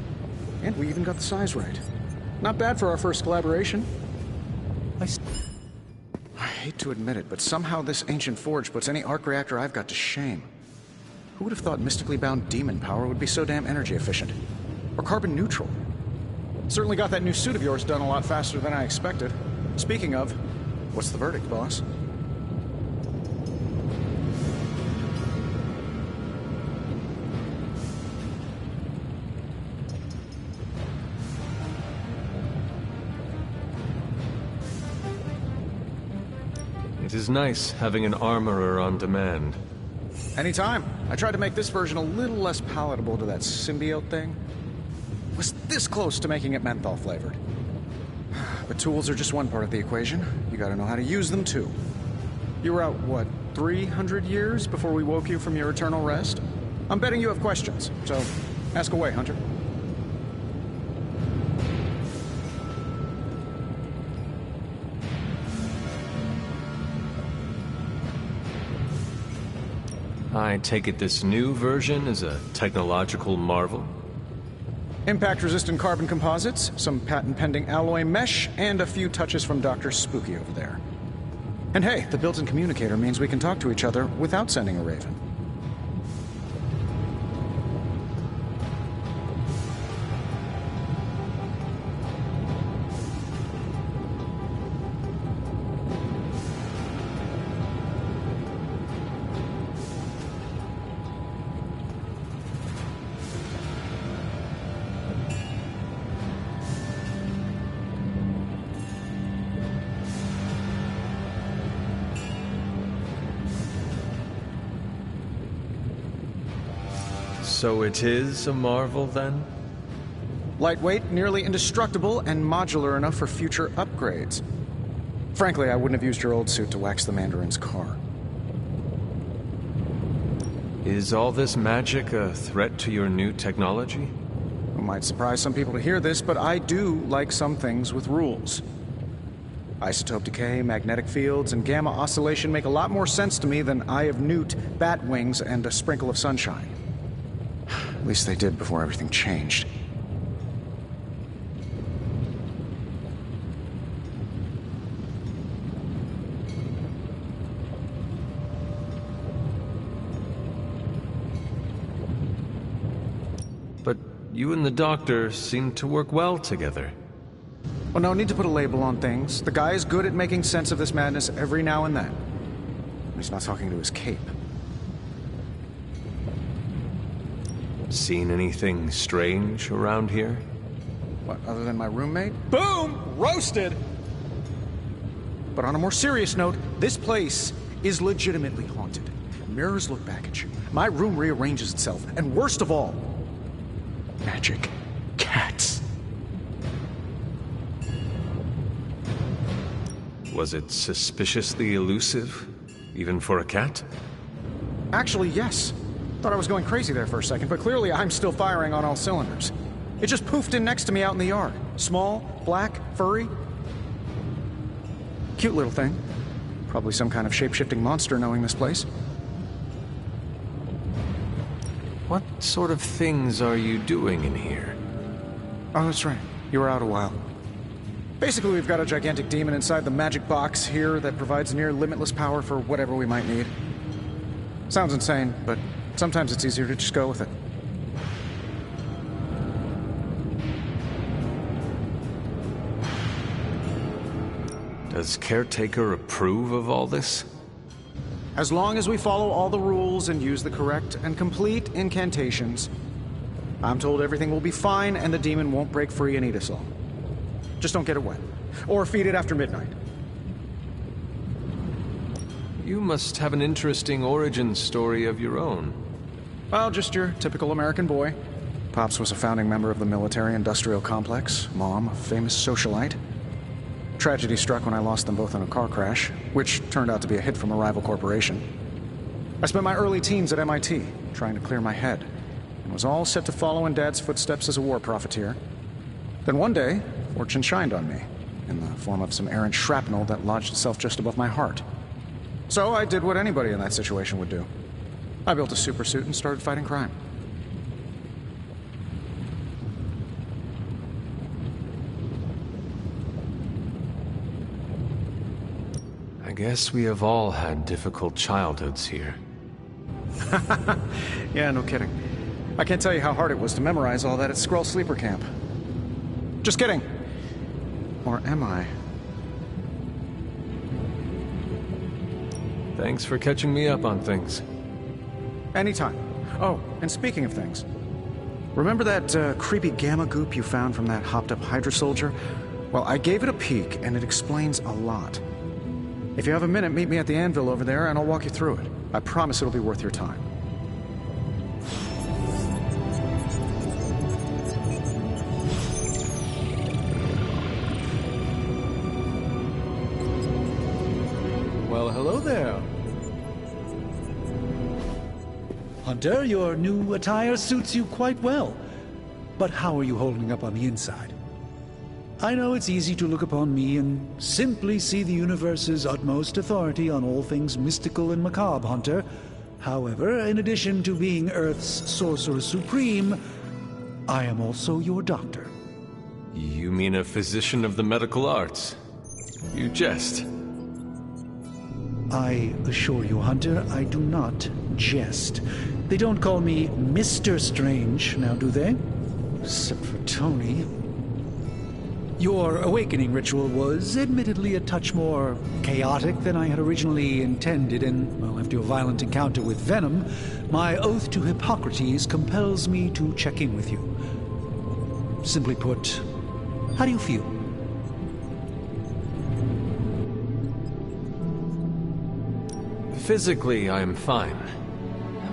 and we even got the size right. Not bad for our first collaboration. I hate to admit it, but somehow this ancient forge puts any arc reactor I've got to shame. Who would have thought mystically bound demon power would be so damn energy efficient? Or carbon neutral? Certainly got that new suit of yours done a lot faster than I expected. Speaking of, what's the verdict, boss? It is nice having an armorer on demand. Anytime. I tried to make this version a little less palatable to that symbiote thing. Was this close to making it menthol flavored. But tools are just one part of the equation. You gotta know how to use them too. You were out, what, 300 years before we woke you from your eternal rest? I'm betting you have questions, so ask away, Hunter. I take it this new version is a technological marvel? Impact-resistant carbon composites, some patent-pending alloy mesh, and a few touches from Dr. Spooky over there. And hey, the built-in communicator means we can talk to each other without sending a raven. So it is a marvel, then? Lightweight, nearly indestructible, and modular enough for future upgrades. Frankly, I wouldn't have used your old suit to wax the Mandarin's car. Is all this magic a threat to your new technology? It might surprise some people to hear this, but I do like some things with rules. Isotope decay, magnetic fields, and gamma oscillation make a lot more sense to me than Eye of Newt, bat wings, and a sprinkle of sunshine. At least they did before everything changed. But you and the doctor seem to work well together. Well, no need to put a label on things. The guy is good at making sense of this madness every now and then. He's not talking to his cape. Seen anything strange around here? What, other than my roommate? Boom! Roasted! But on a more serious note, this place is legitimately haunted. Mirrors look back at you. My room rearranges itself. And worst of all, magic cats. Was it suspiciously elusive, even for a cat? Actually, yes. Thought I was going crazy there for a second, but clearly I'm still firing on all cylinders. It just poofed in next to me out in the yard. Small, black, furry. Cute little thing. Probably some kind of shape-shifting monster knowing this place. What sort of things are you doing in here? Oh, that's right. You were out a while. Basically, we've got a gigantic demon inside the magic box here that provides near limitless power for whatever we might need. Sounds insane, but sometimes it's easier to just go with it. Does Caretaker approve of all this? As long as we follow all the rules and use the correct and complete incantations, I'm told everything will be fine and the demon won't break free and eat us all. Just don't get it wet. Or feed it after midnight. You must have an interesting origin story of your own. Well, just your typical American boy. Pops was a founding member of the military-industrial complex. Mom, a famous socialite. Tragedy struck when I lost them both in a car crash, which turned out to be a hit from a rival corporation. I spent my early teens at MIT, trying to clear my head, and was all set to follow in Dad's footsteps as a war profiteer. Then one day, fortune shined on me, in the form of some errant shrapnel that lodged itself just above my heart. So I did what anybody in that situation would do. I built a supersuit and started fighting crime. I guess we have all had difficult childhoods here. Yeah, no kidding. I can't tell you how hard it was to memorize all that at Skrull Sleeper Camp. Just kidding. Or am I? Thanks for catching me up on things. Anytime. Oh, and speaking of things, remember that creepy gamma goop you found from that hopped-up Hydra soldier? Well, I gave it a peek, and it explains a lot. If you have a minute, meet me at the anvil over there, and I'll walk you through it. I promise it'll be worth your time. Well, hello there. Hunter, your new attire suits you quite well. But how are you holding up on the inside? I know it's easy to look upon me and simply see the universe's utmost authority on all things mystical and macabre, Hunter. However, in addition to being Earth's Sorcerer Supreme, I am also your doctor. You mean a physician of the medical arts? You jest. I assure you, Hunter, I do not jest. They don't call me Mr. Strange, now do they? Except for Tony. Your awakening ritual was admittedly a touch more chaotic than I had originally intended, and, well, after a violent encounter with Venom, my oath to Hippocrates compels me to check in with you. Simply put, how do you feel? Physically, I am fine.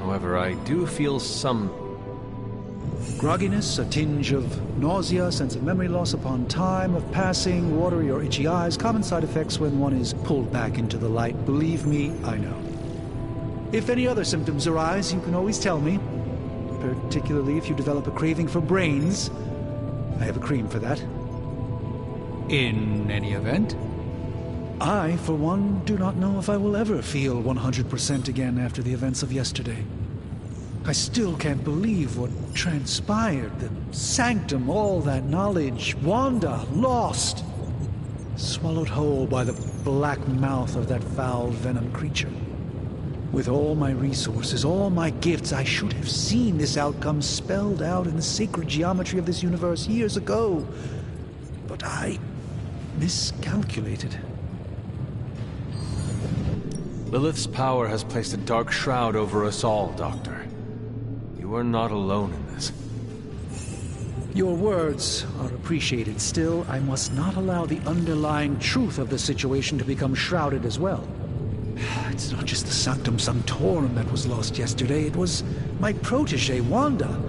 However, I do feel some grogginess, a tinge of nausea, sense of memory loss upon time of passing, watery or itchy eyes, common side effects when one is pulled back into the light. Believe me, I know. If any other symptoms arise, you can always tell me, particularly if you develop a craving for brains. I have a cream for that. In any event, I, for one, do not know if I will ever feel 100% again after the events of yesterday. I still can't believe what transpired. The Sanctum, all that knowledge, Wanda, lost. Swallowed whole by the black mouth of that foul venom creature. With all my resources, all my gifts, I should have seen this outcome spelled out in the sacred geometry of this universe years ago. But I miscalculated. Lilith's power has placed a dark shroud over us all, Doctor. You are not alone in this. Your words are appreciated. Still, I must not allow the underlying truth of the situation to become shrouded as well. It's not just the Sanctum Sanctorum that was lost yesterday. It was my protege, Wanda.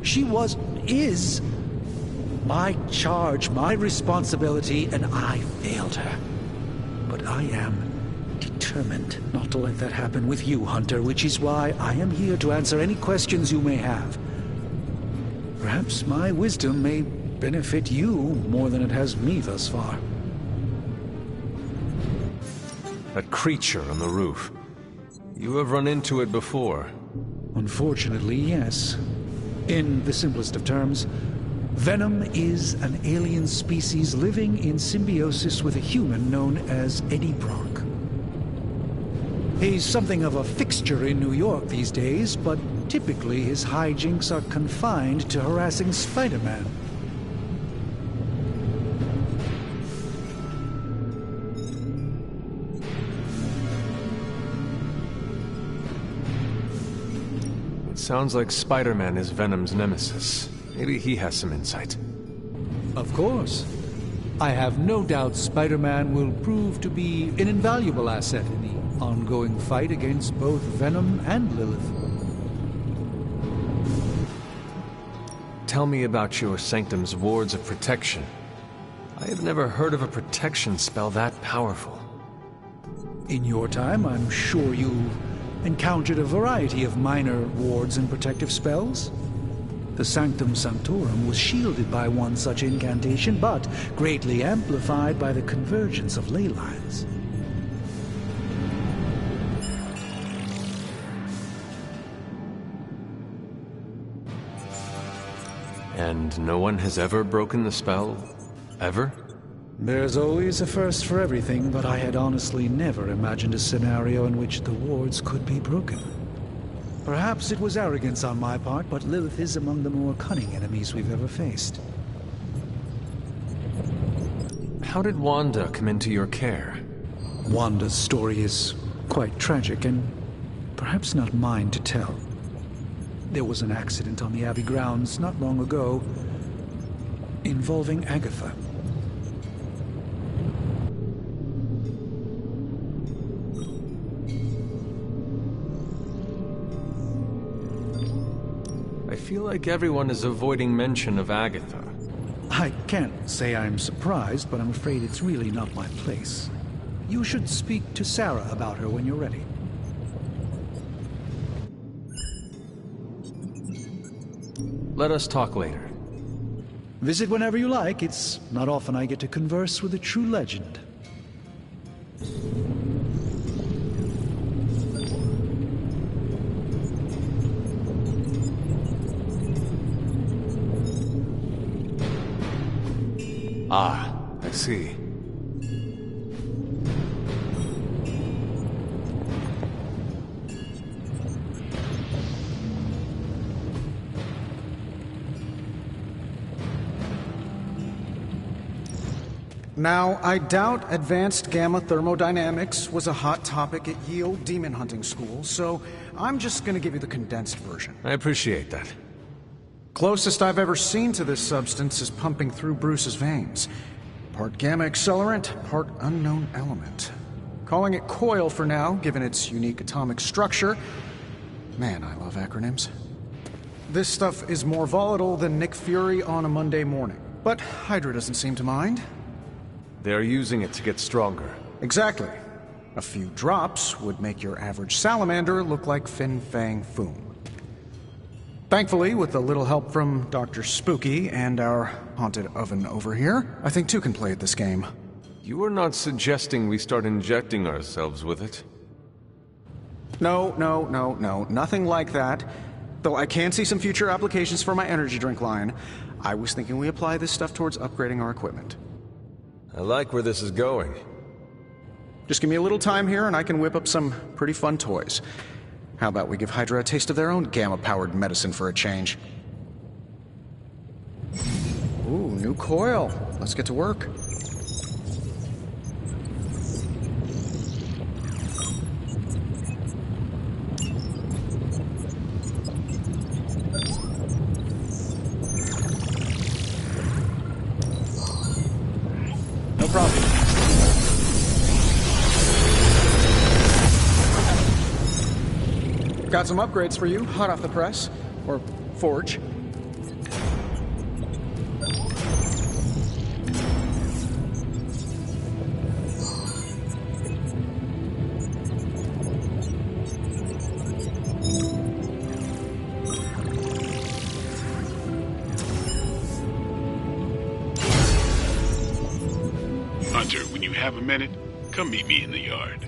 She is my charge, my responsibility, and I failed her. But I am determined not to let that happen with you, Hunter, which is why I am here to answer any questions you may have. Perhaps my wisdom may benefit you more than it has me thus far. That creature on the roof. You have run into it before. Unfortunately, yes. In the simplest of terms, Venom is an alien species living in symbiosis with a human known as Eddie Brock. He's something of a fixture in New York these days, but typically his hijinks are confined to harassing Spider-Man. It sounds like Spider-Man is Venom's nemesis. Maybe he has some insight. Of course. I have no doubt Spider-Man will prove to be an invaluable asset in the ongoing fight against both Venom and Lilith. Tell me about your Sanctum's wards of protection. I have never heard of a protection spell that powerful. In your time, I'm sure you encountered a variety of minor wards and protective spells. The Sanctum Sanctorum was shielded by one such incantation, but greatly amplified by the convergence of ley lines. And no one has ever broken the spell? Ever? There's always a first for everything, but I had honestly never imagined a scenario in which the wards could be broken. Perhaps it was arrogance on my part, but Lilith is among the more cunning enemies we've ever faced. How did Wanda come into your care? Wanda's story is quite tragic, and perhaps not mine to tell. There was an accident on the Abbey grounds not long ago involving Agatha. I feel like everyone is avoiding mention of Agatha. I can't say I'm surprised, but I'm afraid it's really not my place. You should speak to Sarah about her when you're ready. Let us talk later. Visit whenever you like. It's not often I get to converse with a true legend. Ah, I see. Now, I doubt advanced gamma thermodynamics was a hot topic at Yield Demon Hunting School, so I'm just gonna give you the condensed version. I appreciate that. Closest I've ever seen to this substance is pumping through Bruce's veins. Part gamma accelerant, part unknown element. Calling it Coil for now, given its unique atomic structure. Man, I love acronyms. This stuff is more volatile than Nick Fury on a Monday morning. But Hydra doesn't seem to mind. They're using it to get stronger. Exactly. A few drops would make your average salamander look like Fin Fang Foom. Thankfully, with a little help from Dr. Spooky and our haunted oven over here, I think two can play at this game. You are not suggesting we start injecting ourselves with it? No. Nothing like that. Though I can see some future applications for my energy drink line. I was thinking we apply this stuff towards upgrading our equipment. I like where this is going. Just give me a little time here and I can whip up some pretty fun toys. How about we give Hydra a taste of their own gamma-powered medicine for a change? Ooh, new coil. Let's get to work. No problem. Got some upgrades for you, hot off the press. Or forge. Hunter, when you have a minute, come meet me in the yard.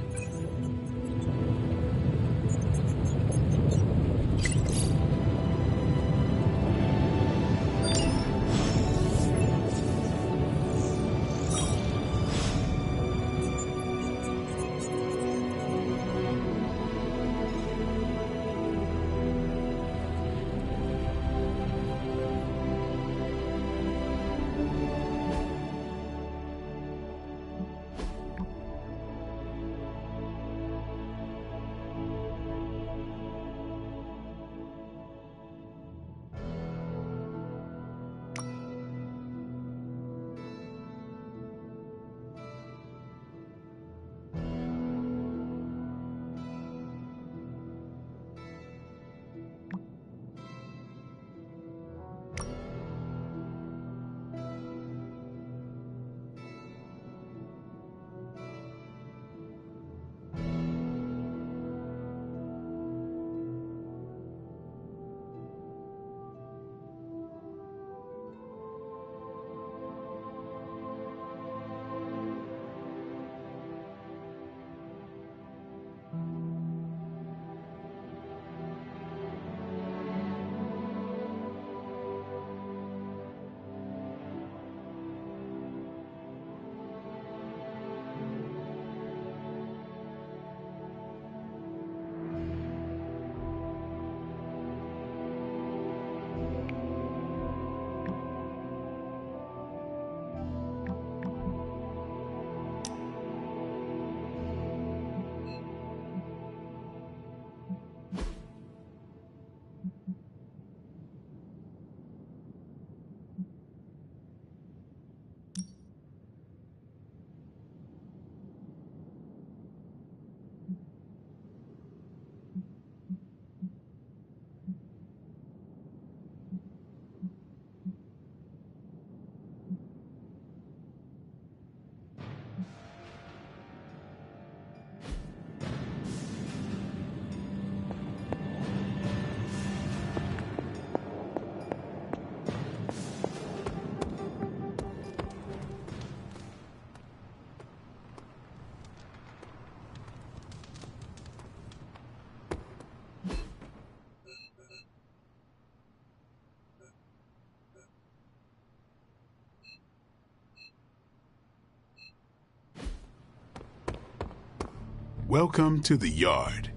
Welcome to the yard.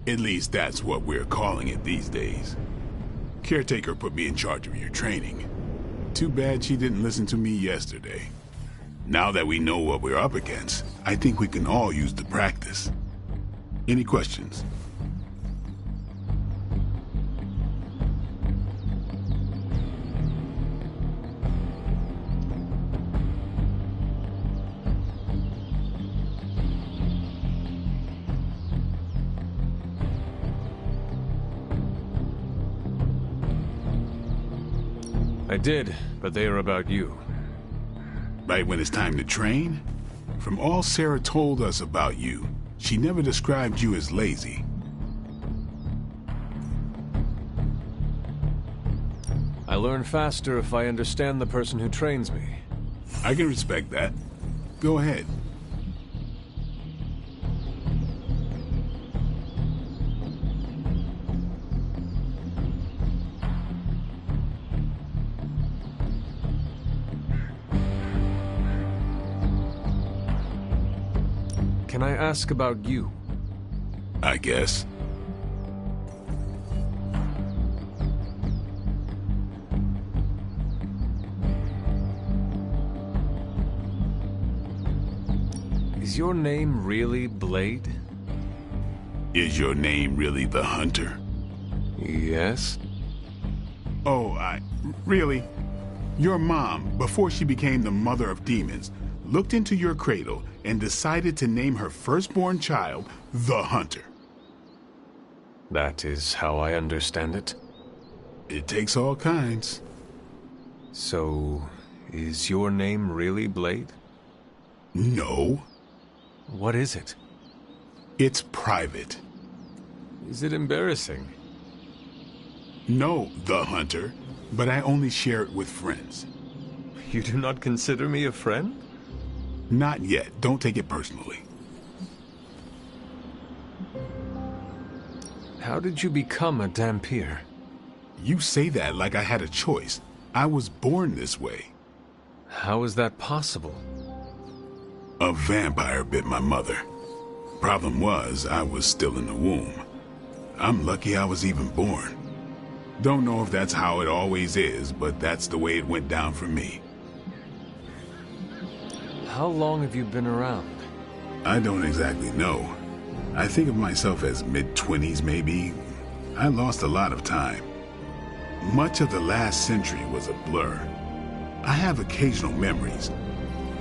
At least that's what we're calling it these days. Caretaker put me in charge of your training. Too bad she didn't listen to me yesterday. Now that we know what we're up against, I think we can all use the practice. Any questions? I did, but they are about you. Right when it's time to train? From all Sarah told us about you, she never described you as lazy. I learn faster if I understand the person who trains me. I can respect that. Go ahead. Can I ask about you? I guess. Is your name really Blade? Is your name really the Hunter? Yes. Oh, really? Your mom, before she became the mother of demons, looked into your cradle and decided to name her firstborn child the Hunter. That is how I understand it. It takes all kinds. So, is your name really Blade? No. What is it? It's private. Is it embarrassing? No, the Hunter, but I only share it with friends. You do not consider me a friend? Not yet. Don't take it personally. How did you become a Dhampir? You say that like I had a choice. I was born this way. How is that possible? A vampire bit my mother. Problem was, I was still in the womb. I'm lucky I was even born. Don't know if that's how it always is, but that's the way it went down for me. How long have you been around? I don't exactly know. I think of myself as mid-20s, maybe. I lost a lot of time. Much of the last century was a blur. I have occasional memories,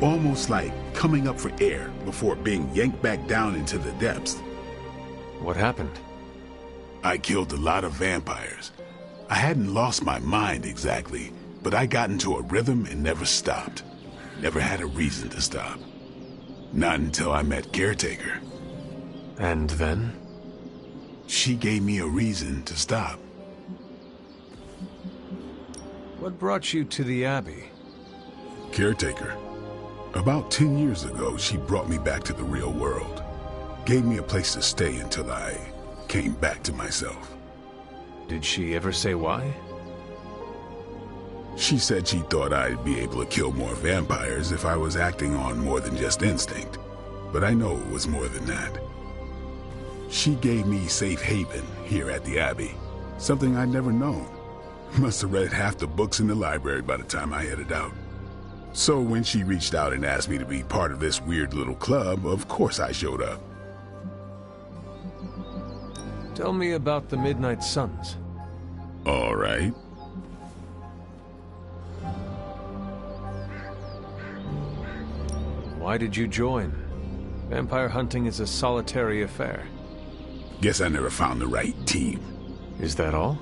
almost like coming up for air before being yanked back down into the depths. What happened? I killed a lot of vampires. I hadn't lost my mind exactly, but I got into a rhythm and never stopped. Never had a reason to stop. Not until I met Caretaker. And then? She gave me a reason to stop. What brought you to the Abbey? Caretaker. About 10 years ago, she brought me back to the real world. Gave me a place to stay until I came back to myself. Did she ever say why? She said she thought I'd be able to kill more vampires if I was acting on more than just instinct. But I know it was more than that. She gave me safe haven here at the Abbey. Something I'd never known. Must have read half the books in the library by the time I headed out. So when she reached out and asked me to be part of this weird little club, of course I showed up. Tell me about the Midnight Suns. All right. Why did you join? Vampire hunting is a solitary affair. Guess I never found the right team. Is that all?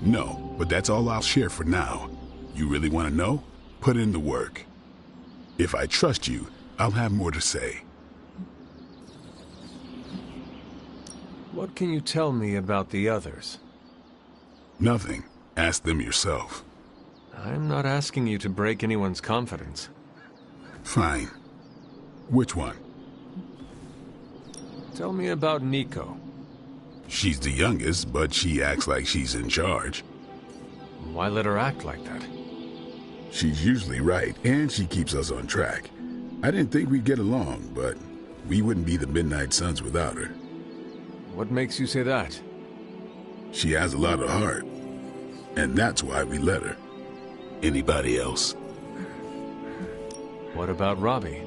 No, but that's all I'll share for now. You really want to know? Put in the work. If I trust you, I'll have more to say. What can you tell me about the others? Nothing. Ask them yourself. I'm not asking you to break anyone's confidence. Fine. Which one? Tell me about Nico. She's the youngest, but she acts like she's in charge. Why let her act like that? She's usually right, and she keeps us on track. I didn't think we'd get along, but we wouldn't be the Midnight Suns without her. What makes you say that? She has a lot of heart, and that's why we let her. Anybody else? What about Robbie?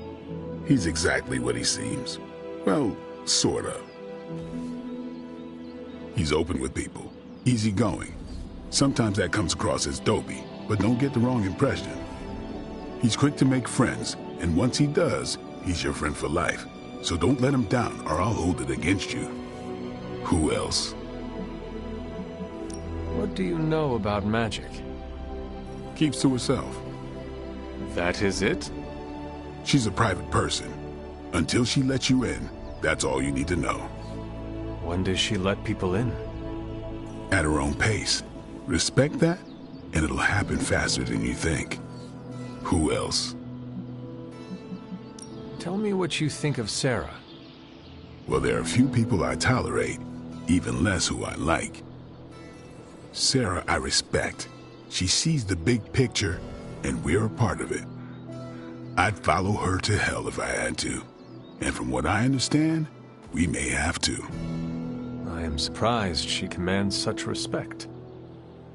He's exactly what he seems. Well, sort of. He's open with people, easygoing. Sometimes that comes across as dopey, but don't get the wrong impression. He's quick to make friends, and once he does, he's your friend for life. So don't let him down, or I'll hold it against you. Who else? What do you know about magic? Keeps to herself. That is it? She's a private person. Until she lets you in, that's all you need to know. When does she let people in? At her own pace. Respect that, and it'll happen faster than you think. Who else? Tell me what you think of Sarah. Well, there are few people I tolerate, even less who I like. Sarah, I respect. She sees the big picture, and we're a part of it. I'd follow her to hell if I had to. And from what I understand, we may have to. I am surprised she commands such respect.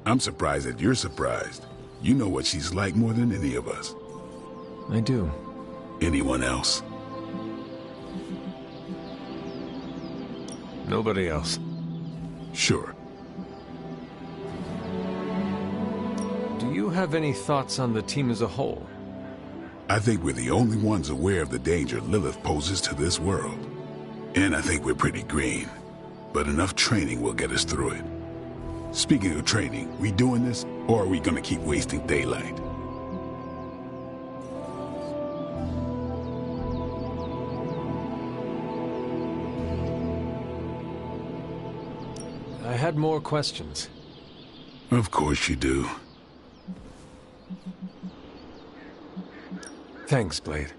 I'm surprised that you're surprised. You know what she's like more than any of us. I do. Anyone else? Nobody else. Sure. Do you have any thoughts on the team as a whole? I think we're the only ones aware of the danger Lilith poses to this world. And I think we're pretty green. But enough training will get us through it. Speaking of training, we doing this, or are we gonna keep wasting daylight? I had more questions. Of course you do. Thanks, Blade.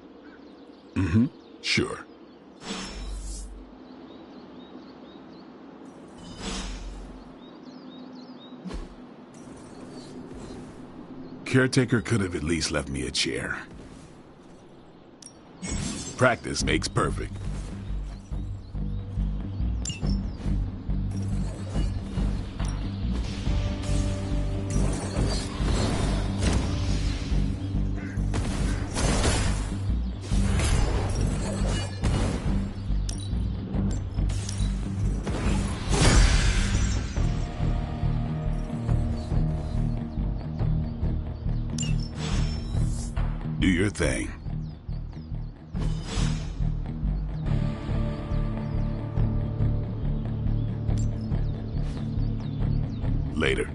Mm-hmm. Sure. Caretaker could have at least left me a chair. Practice makes perfect. Do your thing. Later.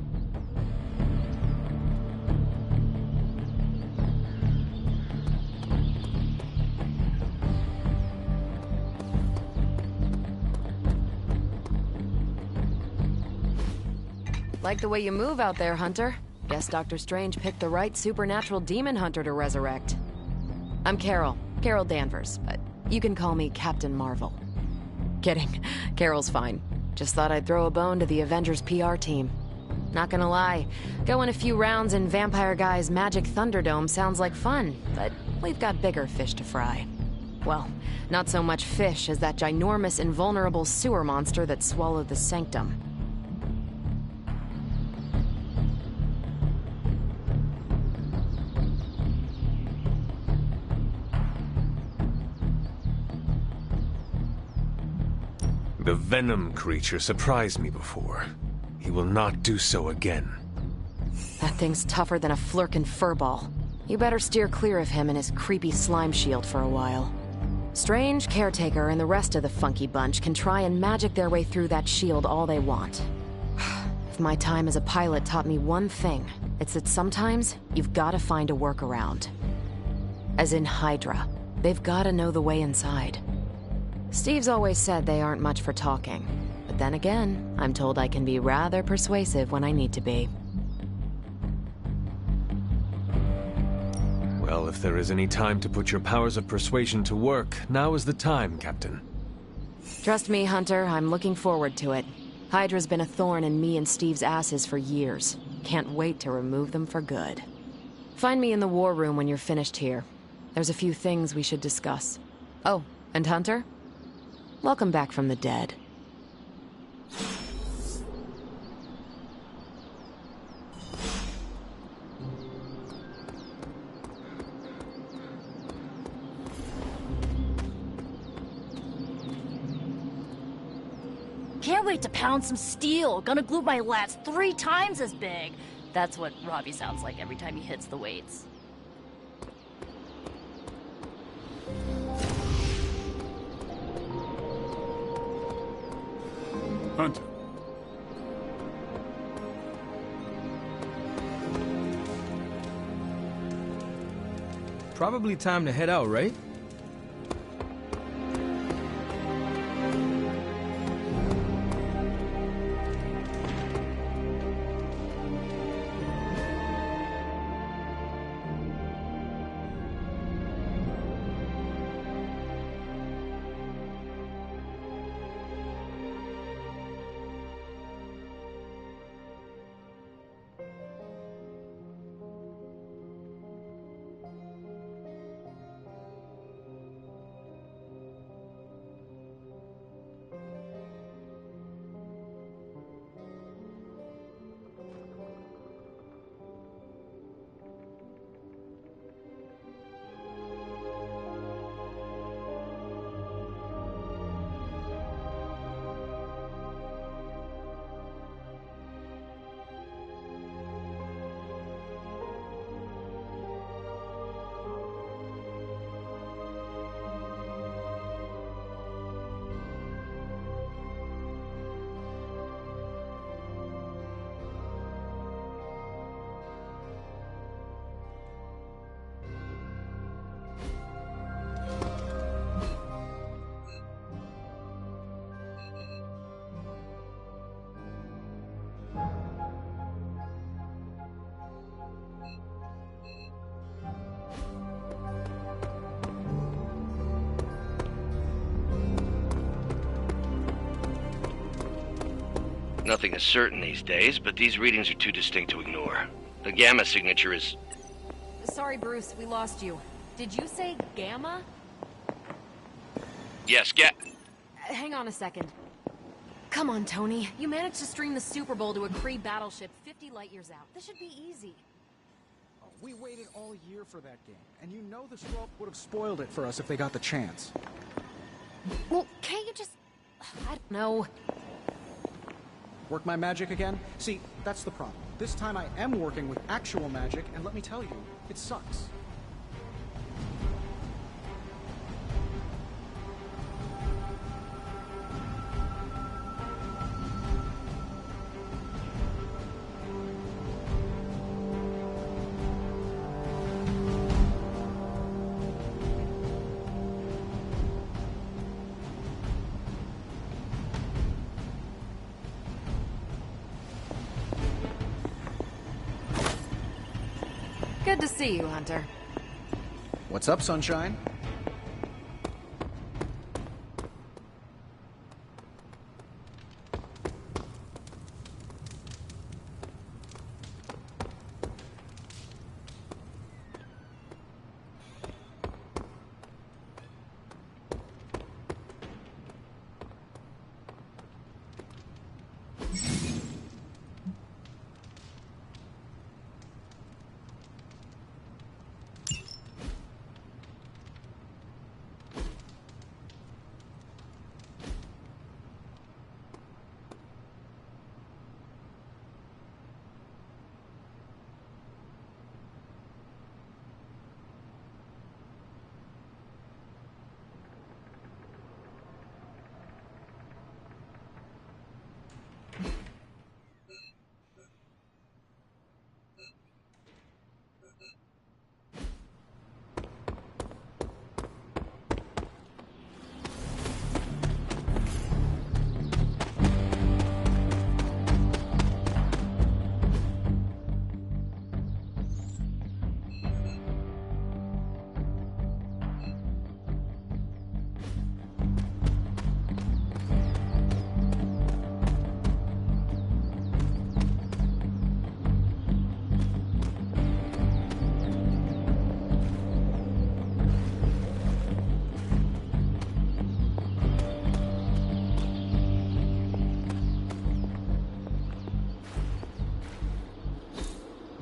Like the way you move out there, Hunter. Guess Dr. Strange picked the right supernatural demon hunter to resurrect. I'm Carol Danvers, but you can call me Captain Marvel. Kidding, Carol's fine. Just thought I'd throw a bone to the Avengers PR team. Not gonna lie, going a few rounds in Vampire Guy's Magic Thunderdome sounds like fun, but we've got bigger fish to fry. Well, not so much fish as that ginormous invulnerable sewer monster that swallowed the Sanctum. The Venom creature surprised me before. He will not do so again. That thing's tougher than a Flurkin furball. You better steer clear of him and his creepy slime shield for a while. Strange, Caretaker, and the rest of the funky bunch can try and magic their way through that shield all they want. If my time as a pilot taught me one thing, it's that sometimes you've gotta find a workaround. As in Hydra. They've gotta know the way inside. Steve's always said they aren't much for talking. But then again, I'm told I can be rather persuasive when I need to be. Well, if there is any time to put your powers of persuasion to work, now is the time, Captain. Trust me, Hunter, I'm looking forward to it. Hydra's been a thorn in me and Steve's asses for years. Can't wait to remove them for good. Find me in the war room when you're finished here. There's a few things we should discuss. Oh, and Hunter? Welcome back from the dead. Can't wait to pound some steel. Gonna glue my lats 3 times as big. That's what Robbie sounds like every time he hits the weights. Hunter. Probably time to head out, right? Nothing is certain these days, but these readings are too distinct to ignore. The Gamma signature is... Sorry, Bruce, we lost you. Did you say Gamma? Yes, Hang on a second. Come on, Tony. You managed to stream the Super Bowl to a Kree battleship 50 light years out. This should be easy. We waited all year for that game, and you know the Skrull would have spoiled it for us if they got the chance. Well, can't you just... I don't know. Work my magic again? See, that's the problem. This time I am working with actual magic, and let me tell you, it sucks. Good to see you, Hunter. What's up, Sunshine?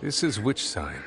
This is which sign?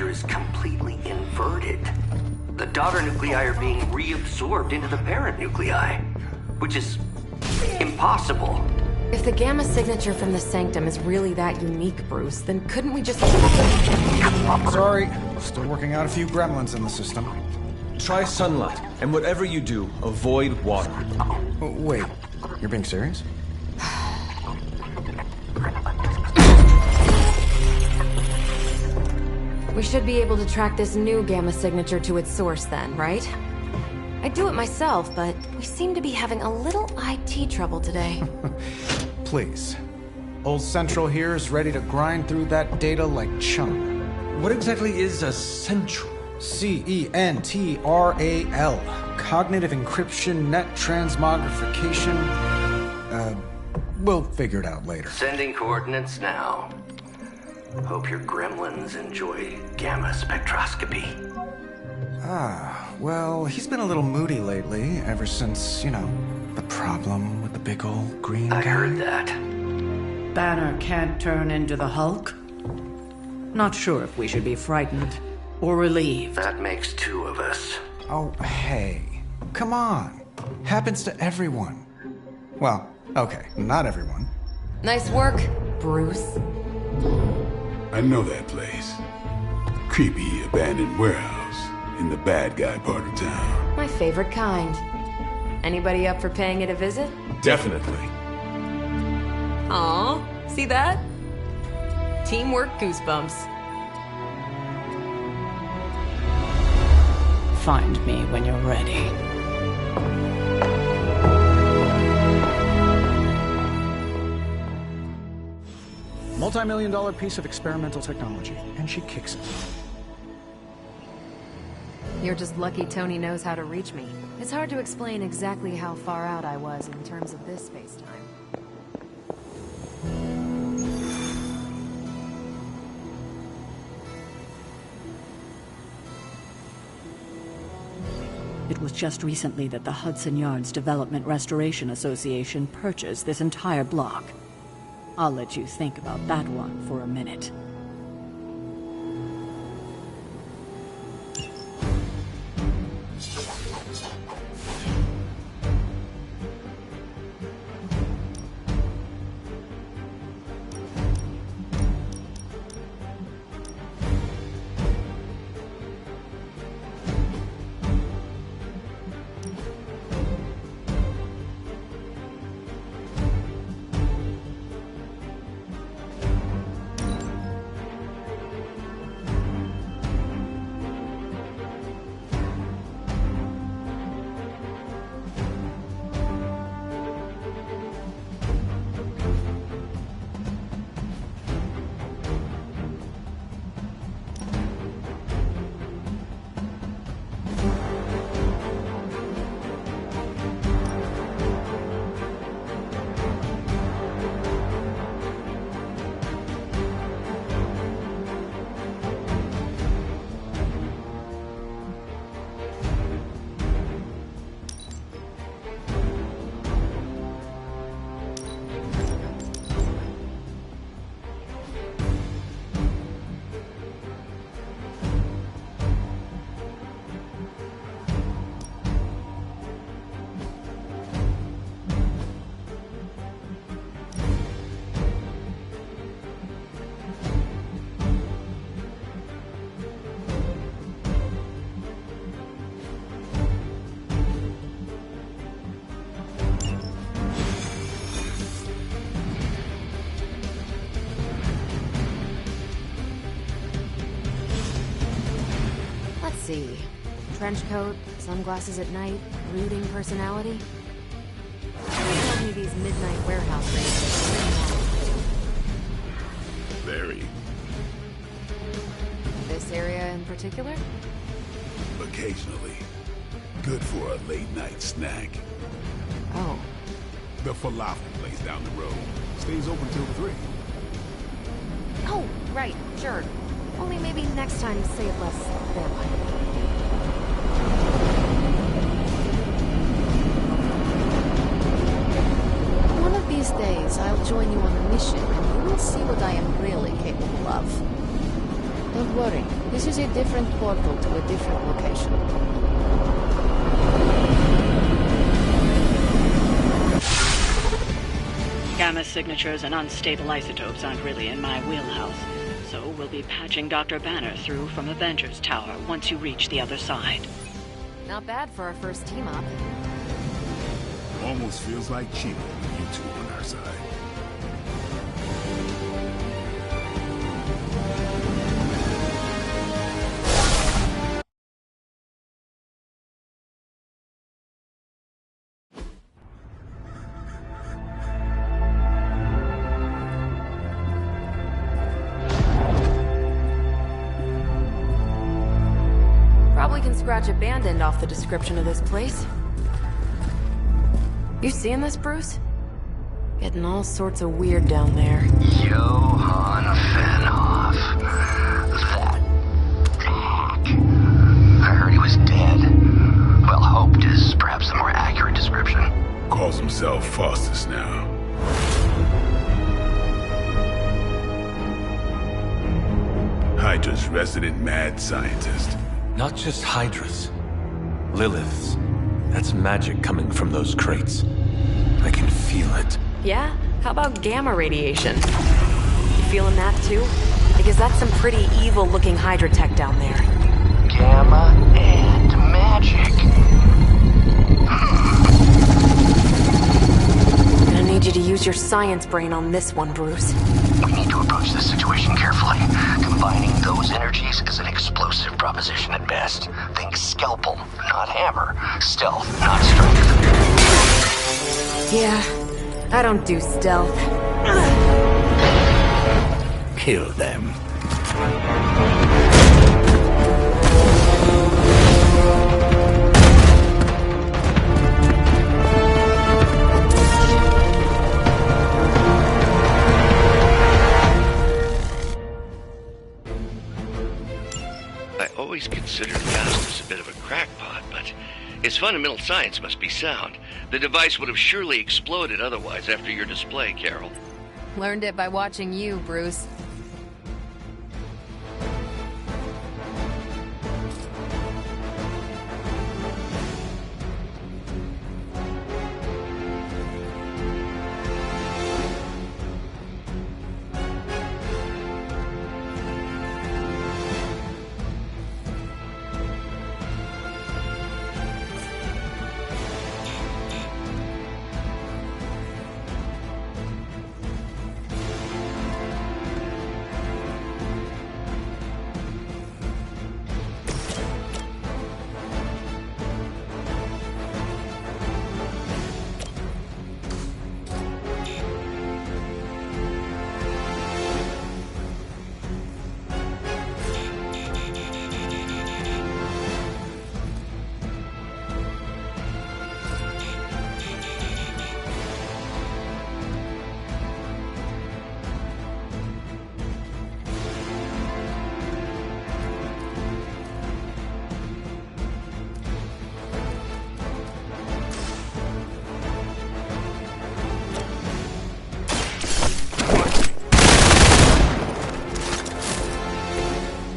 signature is completely inverted. The daughter nuclei are being reabsorbed into the parent nuclei, which is impossible. If the gamma signature from the Sanctum is really that unique, Bruce, then couldn't we just... Sorry, still working out a few gremlins in the system. Try sunlight, and whatever you do, avoid water. Wait, you're being serious? We should be able to track this new gamma signature to its source then, right? I'd do it myself, but we seem to be having a little IT trouble today. Please. Old Central here is ready to grind through that data like chum. What exactly is a Central? CENTRAL. Cognitive encryption, net transmogrification. We'll figure it out later. Sending coordinates now. Hope your gremlins enjoy gamma spectroscopy. Well, he's been a little moody lately, ever since, the problem with the big old green guy. I heard that. Banner can't turn into the Hulk? Not sure if we should be frightened or relieved. That makes two of us. Oh, hey. Come on. Happens to everyone. Well, okay, not everyone. Nice work, Bruce. I know that place. Creepy abandoned warehouse in the bad guy part of town. My favorite kind. Anybody up for paying it a visit? Definitely. Aw, see that? Teamwork goosebumps. Find me when you're ready. Multi-million-dollar piece of experimental technology, and she kicks it. You're just lucky Tony knows how to reach me. It's hard to explain exactly how far out I was in terms of this space-time. It was just recently that the Hudson Yards Development Restoration Association purchased this entire block. I'll let you think about that one for a minute. See. Trench coat, sunglasses at night, brooding personality. Somebody told me these midnight warehouse raids are Very. This area in particular? Occasionally. Good for a late night snack. Oh. The falafel place down the road stays open till 3. Oh, right, sure. Only maybe next time say it less thereby. One of these days, I'll join you on a mission, and you will see what I am really capable of. Don't worry. This is a different portal to a different location. Gamma signatures and unstable isotopes aren't really in my wheelhouse, so we'll be patching Dr. Banner through from Avengers Tower once you reach the other side. Not bad for our first team-up. Almost feels like cheating with you two on our side. Probably can scratch abandoned off the description of this place. You seeing this, Bruce? Getting all sorts of weird down there. Johann Fenhoff. That hack. I heard he was dead. Well, hoped is perhaps the more accurate description. Calls himself Faustus now. Hydra's resident mad scientist. Not just Hydra's. Lilith's. That's magic coming from those crates. I can feel it. Yeah? How about gamma radiation? You feeling that too? Because that's some pretty evil-looking Hydra tech down there. Gamma and magic. Gonna need you to use your science brain on this one, Bruce. We need to approach this situation carefully. Combining those energies is an explosive proposition at best. Think scalpel, not hammer. Stealth, not strength. Yeah, I don't do stealth. Kill them. I always considered Faustus a bit of a crackpot, but his fundamental science must be sound. The device would have surely exploded otherwise after your display, Carol. Learned it by watching you, Bruce.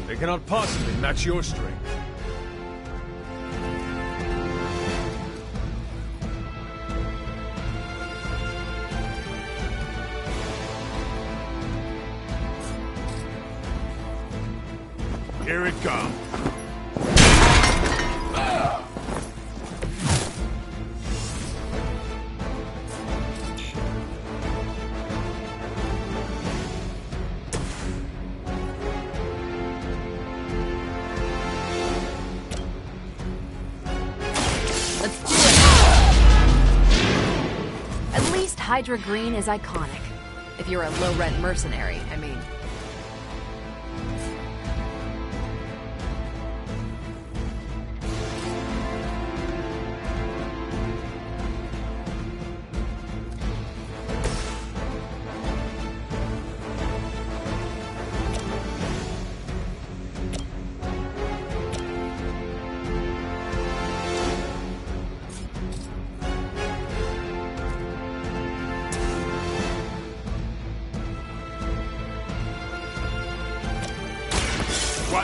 They cannot possibly match your strength. Here it comes. Hydra Green is iconic. If you're a low-rent mercenary, I mean.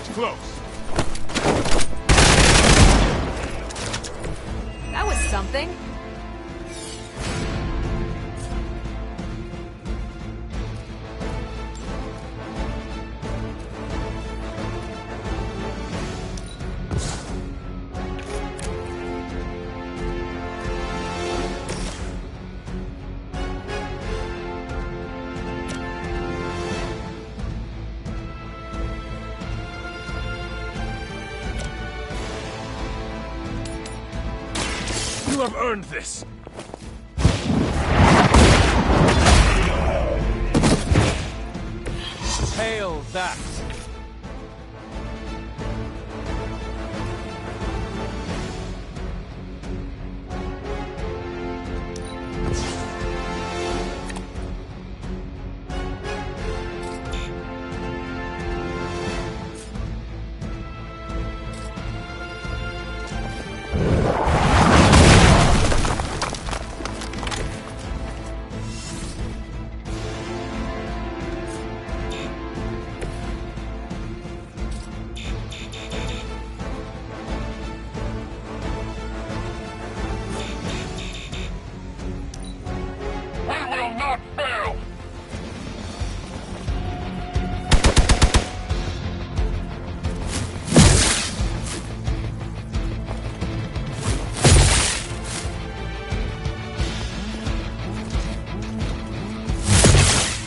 Watch close. That was something. You have earned this. Hail that.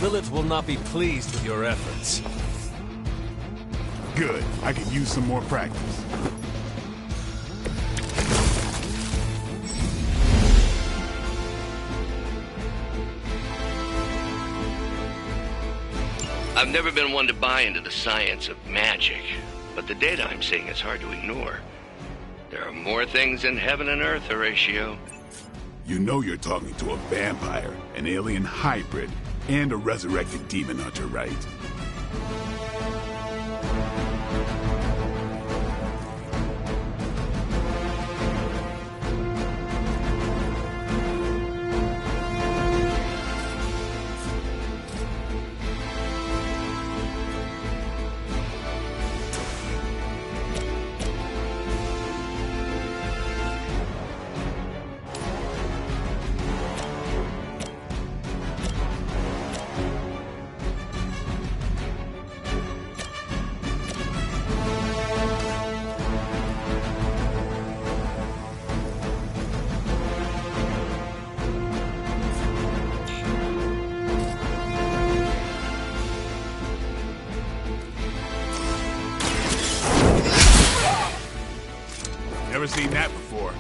Lilith will not be pleased with your efforts. Good. I could use some more practice. I've never been one to buy into the science of magic, but the data I'm seeing is hard to ignore. There are more things in heaven and earth, Horatio. You know you're talking to a vampire, an alien hybrid, and a resurrected demon hunter, right? Never seen that before.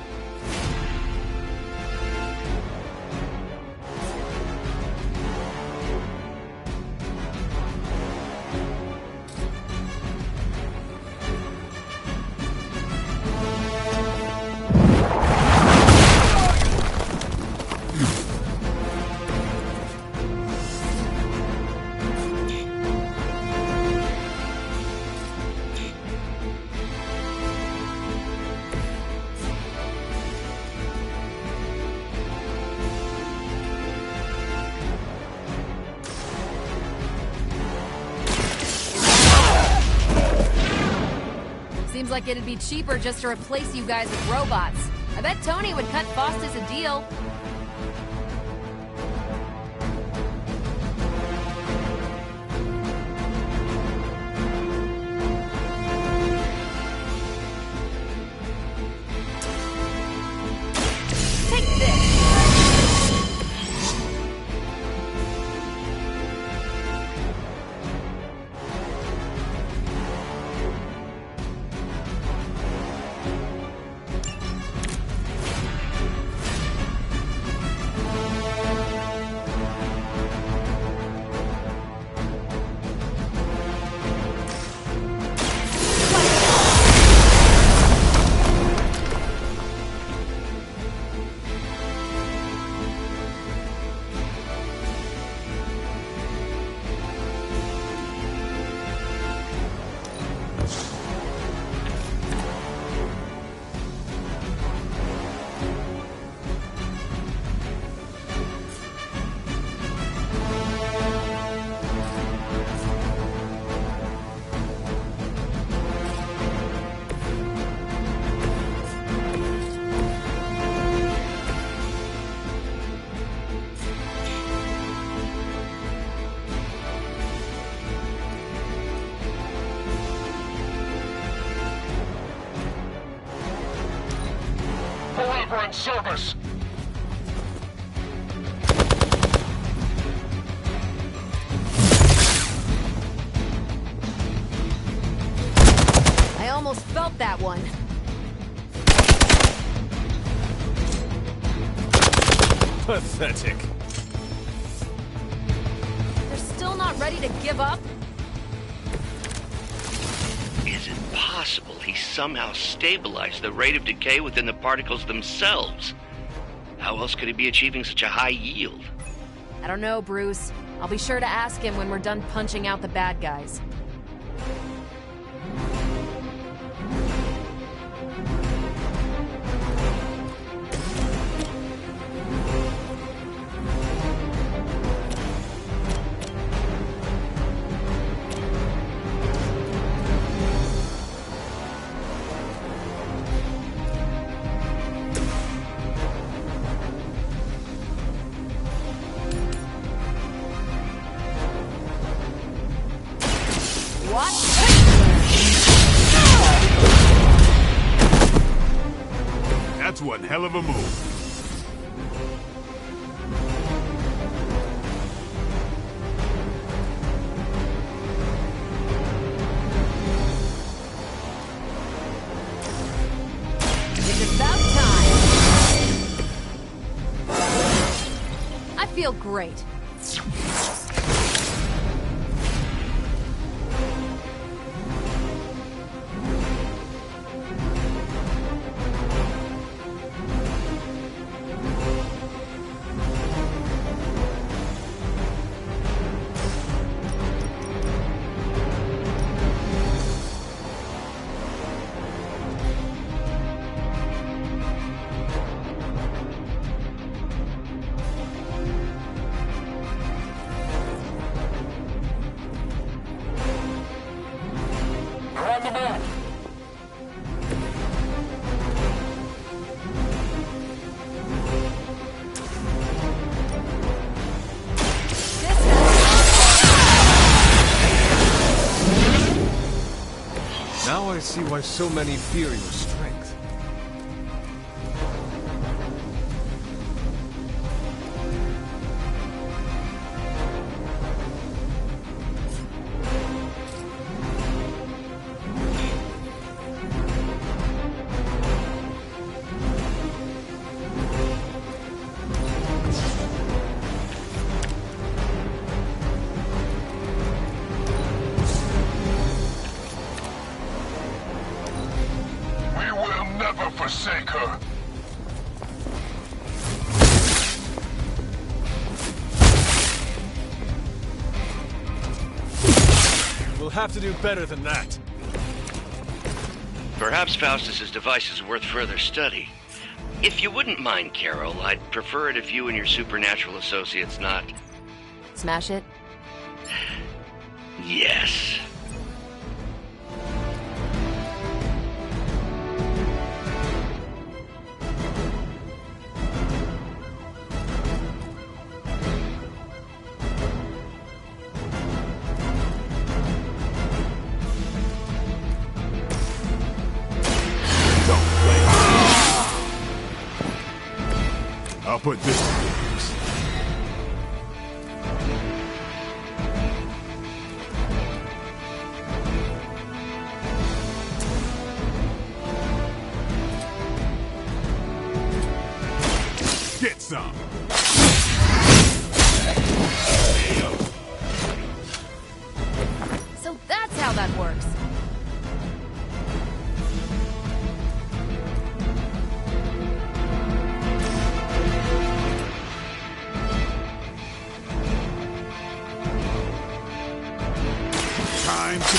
Seems like it'd be cheaper just to replace you guys with robots. I bet Tony would cut Faustus a deal. Take this! Reaper in service! I almost felt that one. Pathetic. They're still not ready to give up? Is it possible he somehow stabilized the rate of decay within the particles themselves? How else could he be achieving such a high yield? I don't know, Bruce. I'll be sure to ask him when we're done punching out the bad guys. That's one hell of a move. It's about time. I feel great. Now I see why so many fear your strength. Forsake her. We'll have to do better than that. Perhaps Faustus's device is worth further study. If you wouldn't mind, Carol, I'd prefer it if you and your supernatural associates not... Smash it? Yes. I'll put this to use. Get some. So that's how that works. Time to...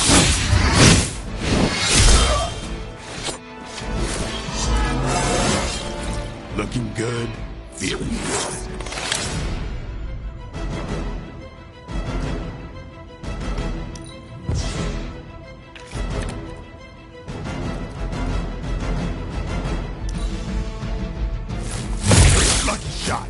Looking good, feeling good. Lucky shot.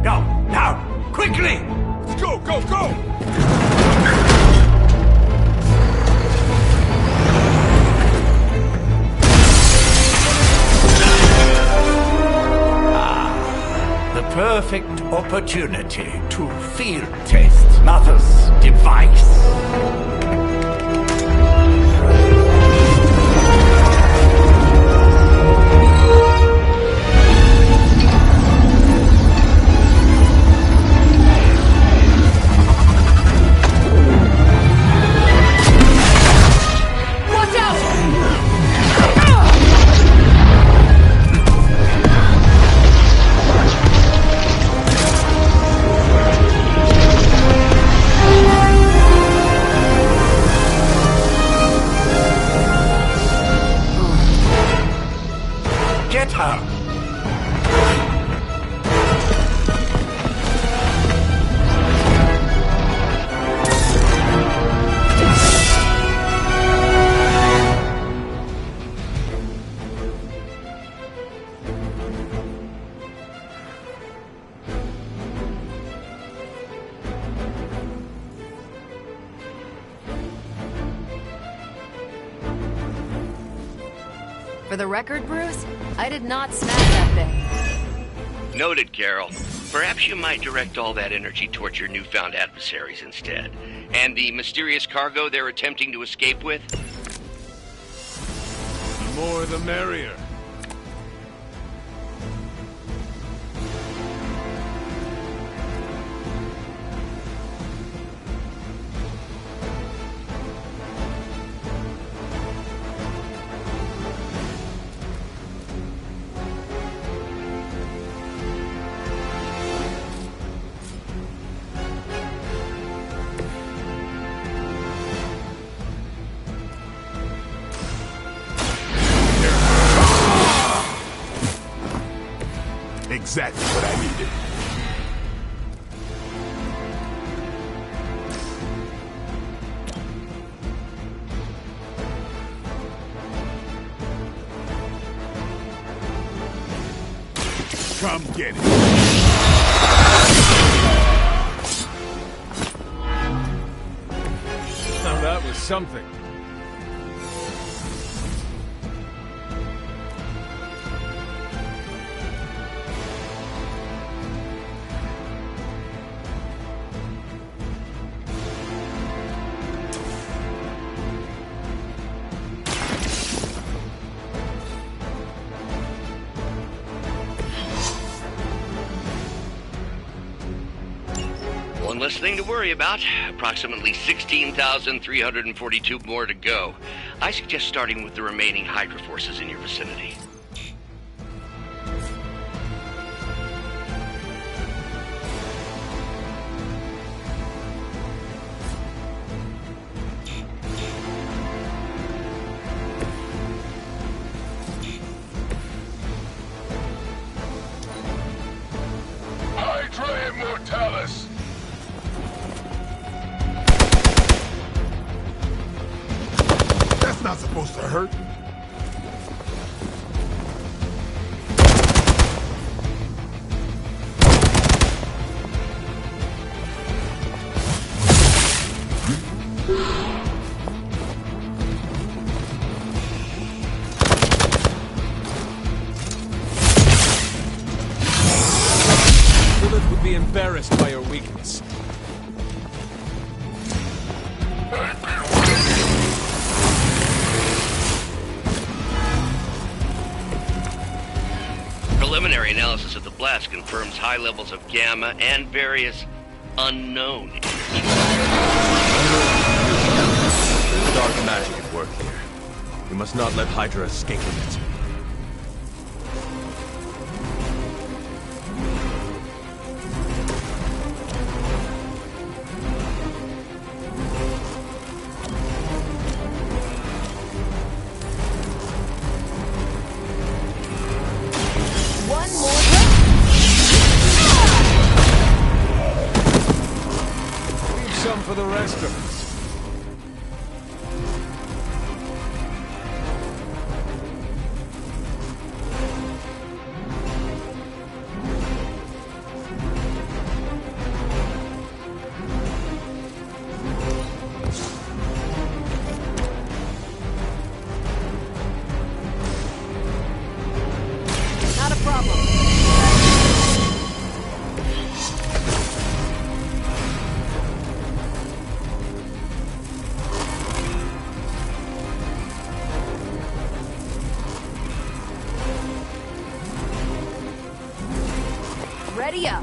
Go, now! perfect opportunity to field test Mother's device. Get her! For the record, Bruce, I did not smash that thing. Noted, Carol. Perhaps you might direct all that energy towards your newfound adversaries instead. And the mysterious cargo they're attempting to escape with? The more the merrier. Exactly what I needed. Come get it. Now that was something. One less thing to worry about. Approximately 16,342 more to go. I suggest starting with the remaining Hydra forces in your vicinity. Hydra Immortalis! That's not supposed to hurt. Lilith would be embarrassed by your weakness. Preliminary analysis of the blast confirms high levels of gamma and various unknown energy. There's dark magic at work here. We must not let Hydra escape with it. Some for the rest of us. Not a problem. Ready up.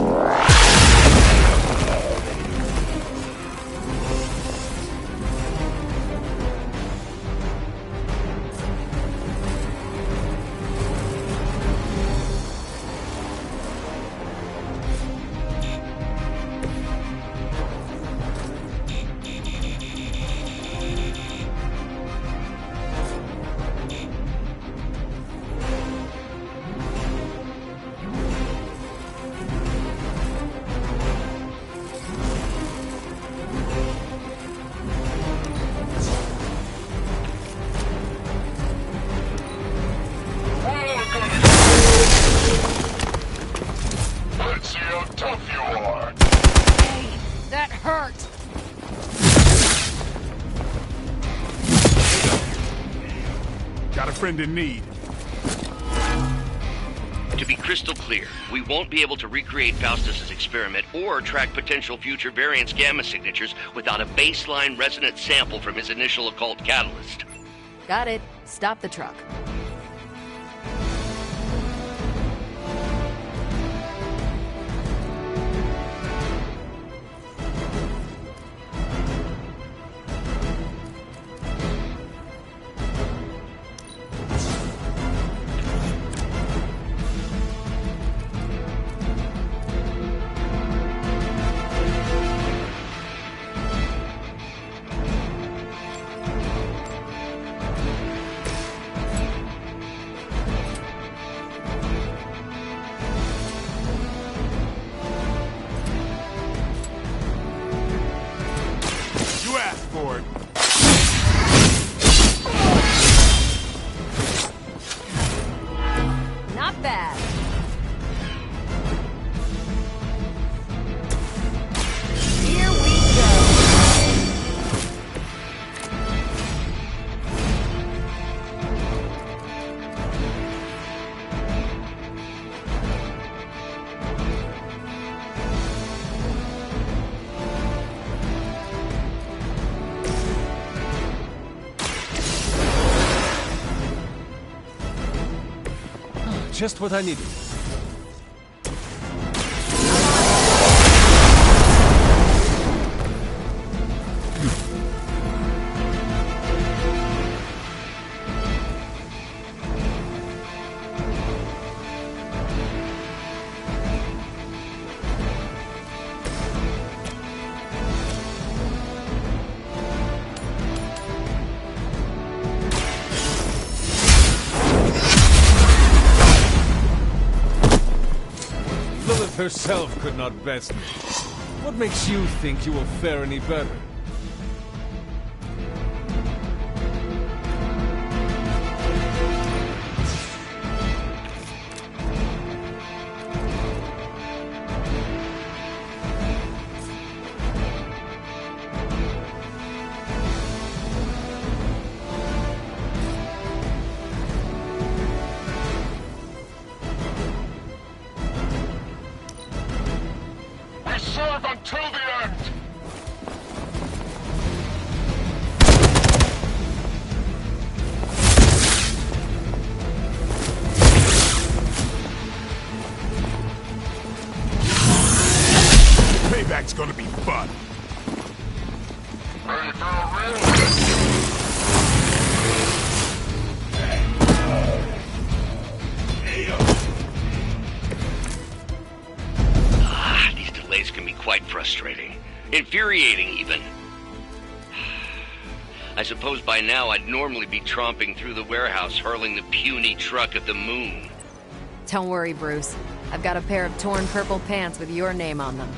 Let's see how tough you are. Hey, that hurt. Got a friend in need. To be crystal clear, we won't be able to recreate Faustus's experiment or track potential future variance gamma signatures without a baseline resonance sample from his initial occult catalyst. Got it. Stop the truck. You asked for it. Not bad. Here we go. Just what I needed. Lilith herself could not best me. What makes you think you will fare any better? We serve until the end. Payback's gonna be fun. Ready for a real These delays can be quite frustrating. Infuriating, even. I suppose by now I'd normally be tromping through the warehouse hurling the puny truck at the moon. Don't worry, Bruce. I've got a pair of torn purple pants with your name on them.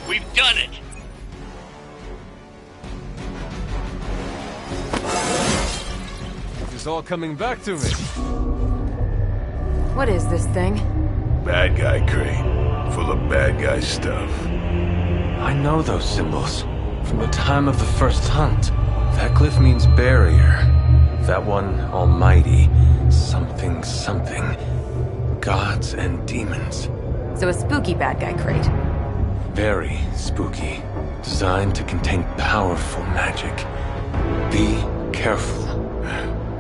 We've done it! It's all coming back to me. What is this thing? Bad guy crate. Full of bad guy stuff. I know those symbols. From the time of the first hunt. That glyph means barrier. That one, almighty. Something, something. Gods and demons. So a spooky bad guy crate. Very spooky. Designed to contain powerful magic. Be careful.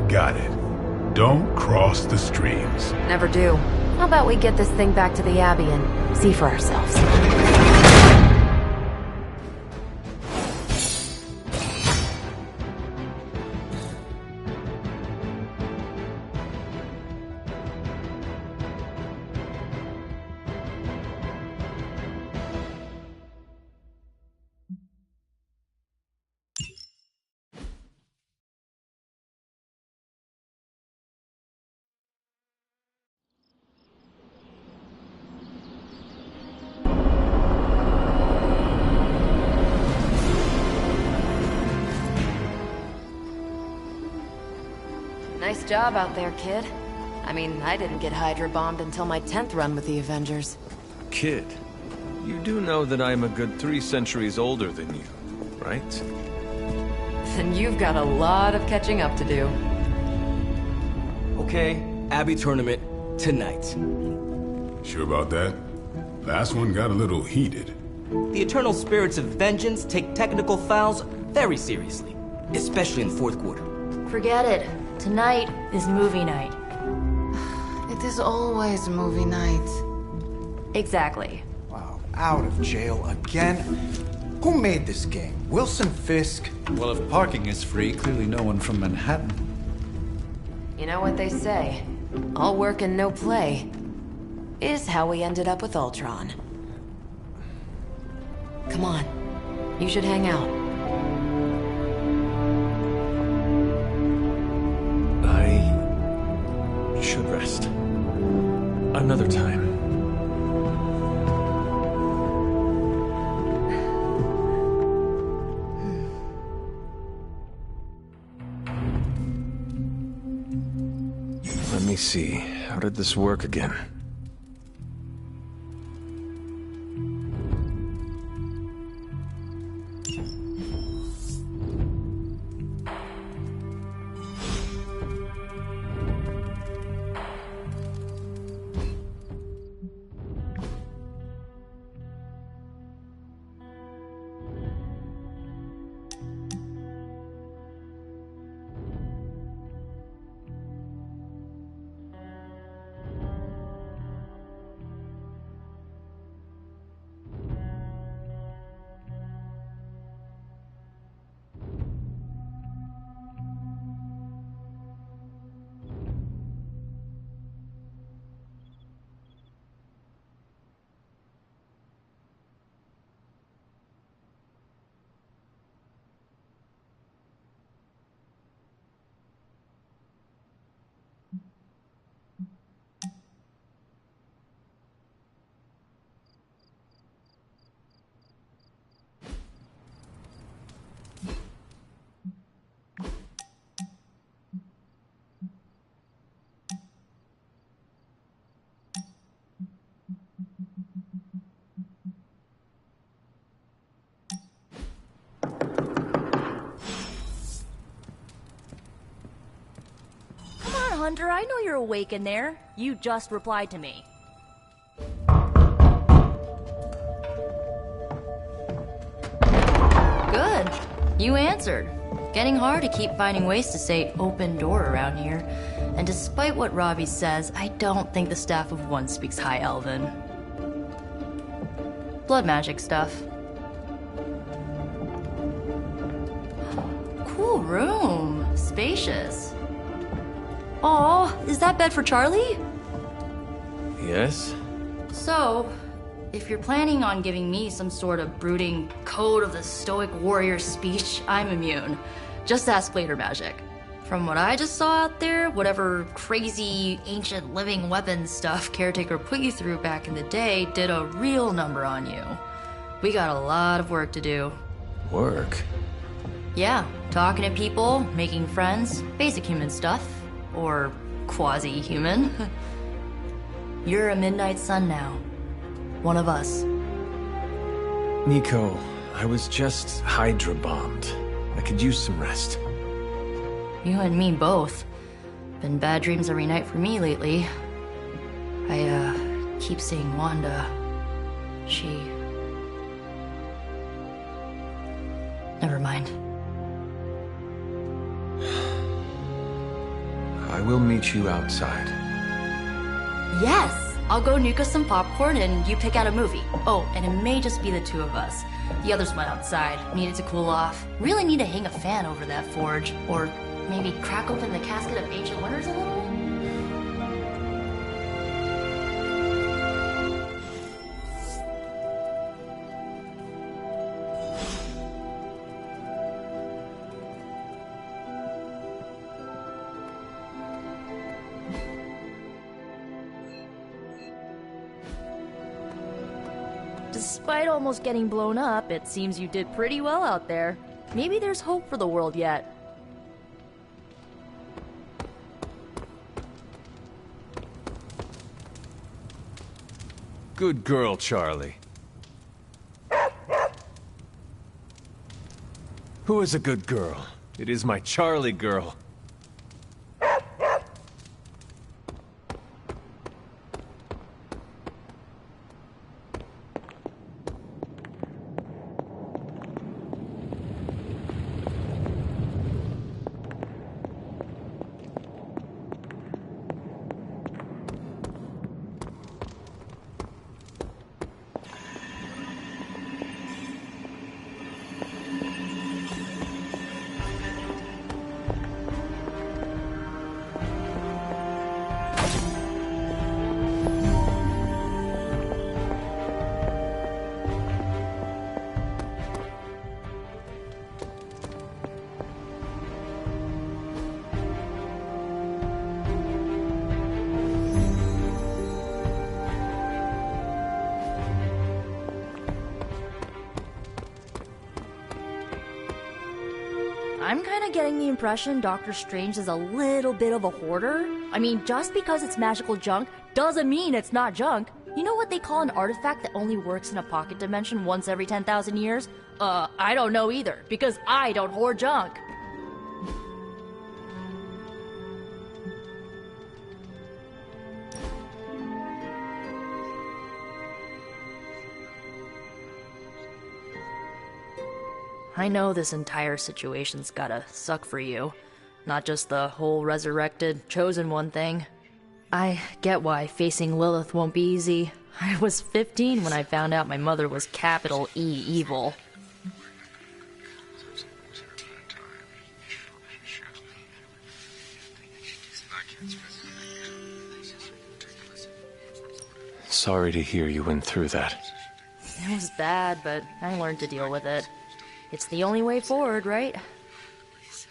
Got it. Don't cross the streams. Never do. How about we get this thing back to the Abbey and see for ourselves? Nice job out there, kid. I mean, I didn't get Hydra bombed until my 10th run with the Avengers. Kid, you do know that I'm a good 3 centuries older than you, right? Then you've got a lot of catching up to do. Okay, Abbey tournament tonight. Sure about that? Last one got a little heated. The Eternal Spirits of Vengeance take technical fouls very seriously, especially in the fourth quarter. Forget it. Tonight is movie night. It is always movie night. Exactly. Wow, out of jail again? Who made this game? Wilson Fisk? Well, if parking is free, clearly no one from Manhattan. You know what they say? All work and no play is how we ended up with Ultron. Come on. You should hang out. I should rest. Another time. Let me see. How did this work again? Hunter, I know you're awake in there. You just replied to me. Good. You answered. Getting hard to keep finding ways to say open door around here. And despite what Robbie says, I don't think the staff of One speaks High Elven. Blood magic stuff. Cool room. Spacious. Aw, is that bed for Charlie? Yes? So, if you're planning on giving me some sort of brooding code of the stoic warrior speech, I'm immune. Just ask later, Magic. From what I just saw out there, whatever crazy ancient living weapons stuff Caretaker put you through back in the day did a real number on you. We got a lot of work to do. Work? Yeah, talking to people, making friends, basic human stuff. Or quasi-human. You're a Midnight Sun now. One of us. Nico, I was just Hydra bombed. I could use some rest. You and me both. Been bad dreams every night for me lately. I keep seeing Wanda. She... Never mind. I will meet you outside. Yes! I'll go nuke us some popcorn and you pick out a movie. Oh, and it may just be the two of us. The others went outside, needed to cool off. Really need to hang a fan over that forge. Or maybe crack open the casket of ancient wonders a little? Despite almost getting blown up, it seems you did pretty well out there. Maybe there's hope for the world yet. Good girl, Charlie. Who is a good girl? It is my Charlie girl. I'm kinda getting the impression Doctor Strange is a little bit of a hoarder. I mean, just because it's magical junk doesn't mean it's not junk. You know what they call an artifact that only works in a pocket dimension once every 10,000 years? I don't know either, because I don't hoard junk. I know this entire situation's gotta suck for you. Not just the whole resurrected, chosen one thing. I get why facing Lilith won't be easy. I was 15 when I found out my mother was capital E evil. Sorry to hear you went through that. It was bad, but I learned to deal with it. It's the only way forward, right?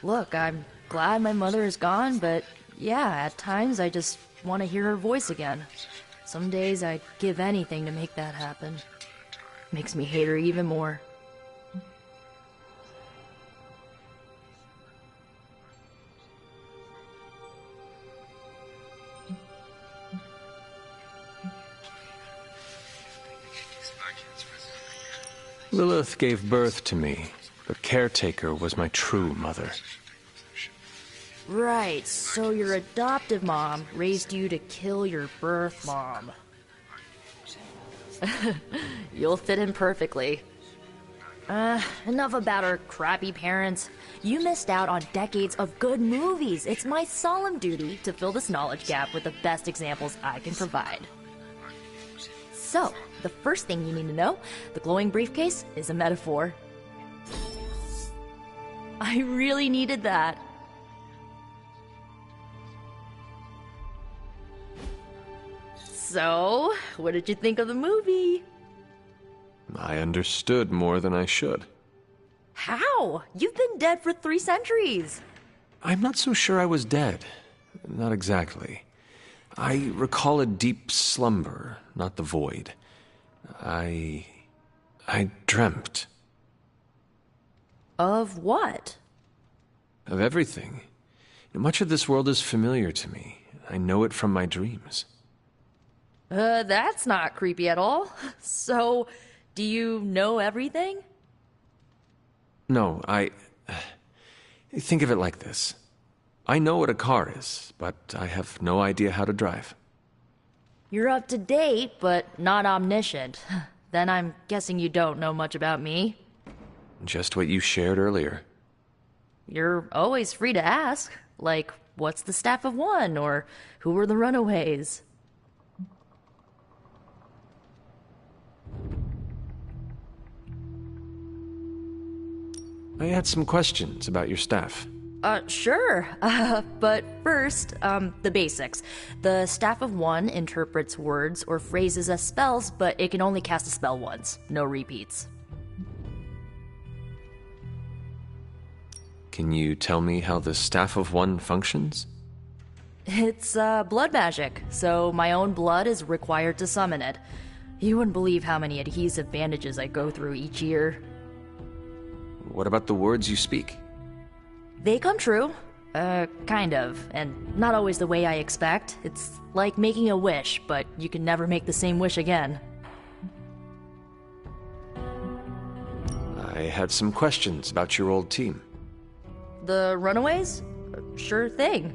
Look, I'm glad my mother is gone, but yeah, at times I just want to hear her voice again. Some days I'd give anything to make that happen. Makes me hate her even more. Lilith gave birth to me, but Caretaker was my true mother. Right, so your adoptive mom raised you to kill your birth mom. You'll fit in perfectly. Enough about our crappy parents. You missed out on decades of good movies. It's my solemn duty to fill this knowledge gap with the best examples I can provide. So, the first thing you need to know, the glowing briefcase is a metaphor. I really needed that. So, what did you think of the movie? I understood more than I should. How? You've been dead for 3 centuries. I'm not so sure I was dead. Not exactly. I recall a deep slumber, not the void. I dreamt. Of what? Of everything. Much of this world is familiar to me. I know it from my dreams. That's not creepy at all. So, Do you know everything? No, think of it like this. I know what a car is, but I have no idea how to drive. You're up to date, but not omniscient. Then I'm guessing you don't know much about me. Just what you shared earlier. You're always free to ask. Like, what's the Staff of One? Or who were the Runaways? I had some questions about your staff. Sure. But first, the basics. The Staff of One interprets words or phrases as spells, but it can only cast a spell once. No repeats. Can you tell me how the Staff of One functions? It's, blood magic, so my own blood is required to summon it. You wouldn't believe how many adhesive bandages I go through each year. What about the words you speak? They come true. Kind of. And not always the way I expect. It's like making a wish, but you can never make the same wish again. I had some questions about your old team. The Runaways? Sure thing.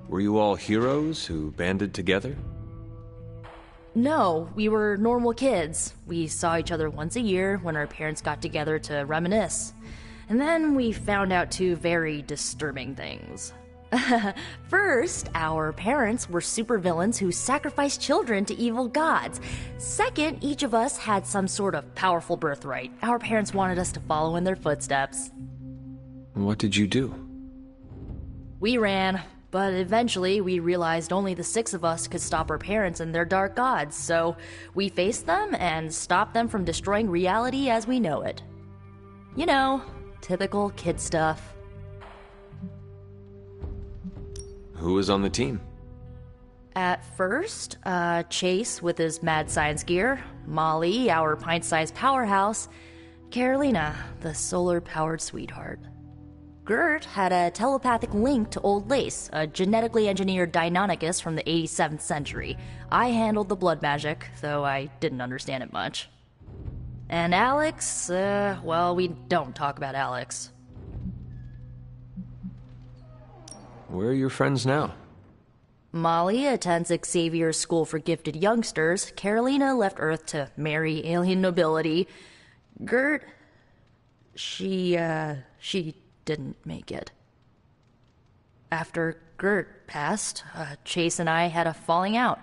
Were you all heroes who banded together? No, we were normal kids. We saw each other once a year when our parents got together to reminisce. And then we found out two very disturbing things. First, our parents were supervillains who sacrificed children to evil gods. Second, each of us had some sort of powerful birthright. Our parents wanted us to follow in their footsteps. What did you do? We ran. But eventually, we realized only the 6 of us could stop our parents and their dark gods, so we faced them and stopped them from destroying reality as we know it. You know, typical kid stuff. Who was on the team? At first, Chase with his mad science gear, Molly, our pint-sized powerhouse, Carolina, the solar-powered sweetheart. Gert had a telepathic link to Old Lace, a genetically engineered Deinonychus from the 87th century. I handled the blood magic, though I didn't understand it much. And Alex, well, we don't talk about Alex. Where are your friends now? Molly attends Xavier's School for Gifted Youngsters. Carolina left Earth to marry alien nobility. Gert, she didn't make it. After Gert passed, Chase and I had a falling out.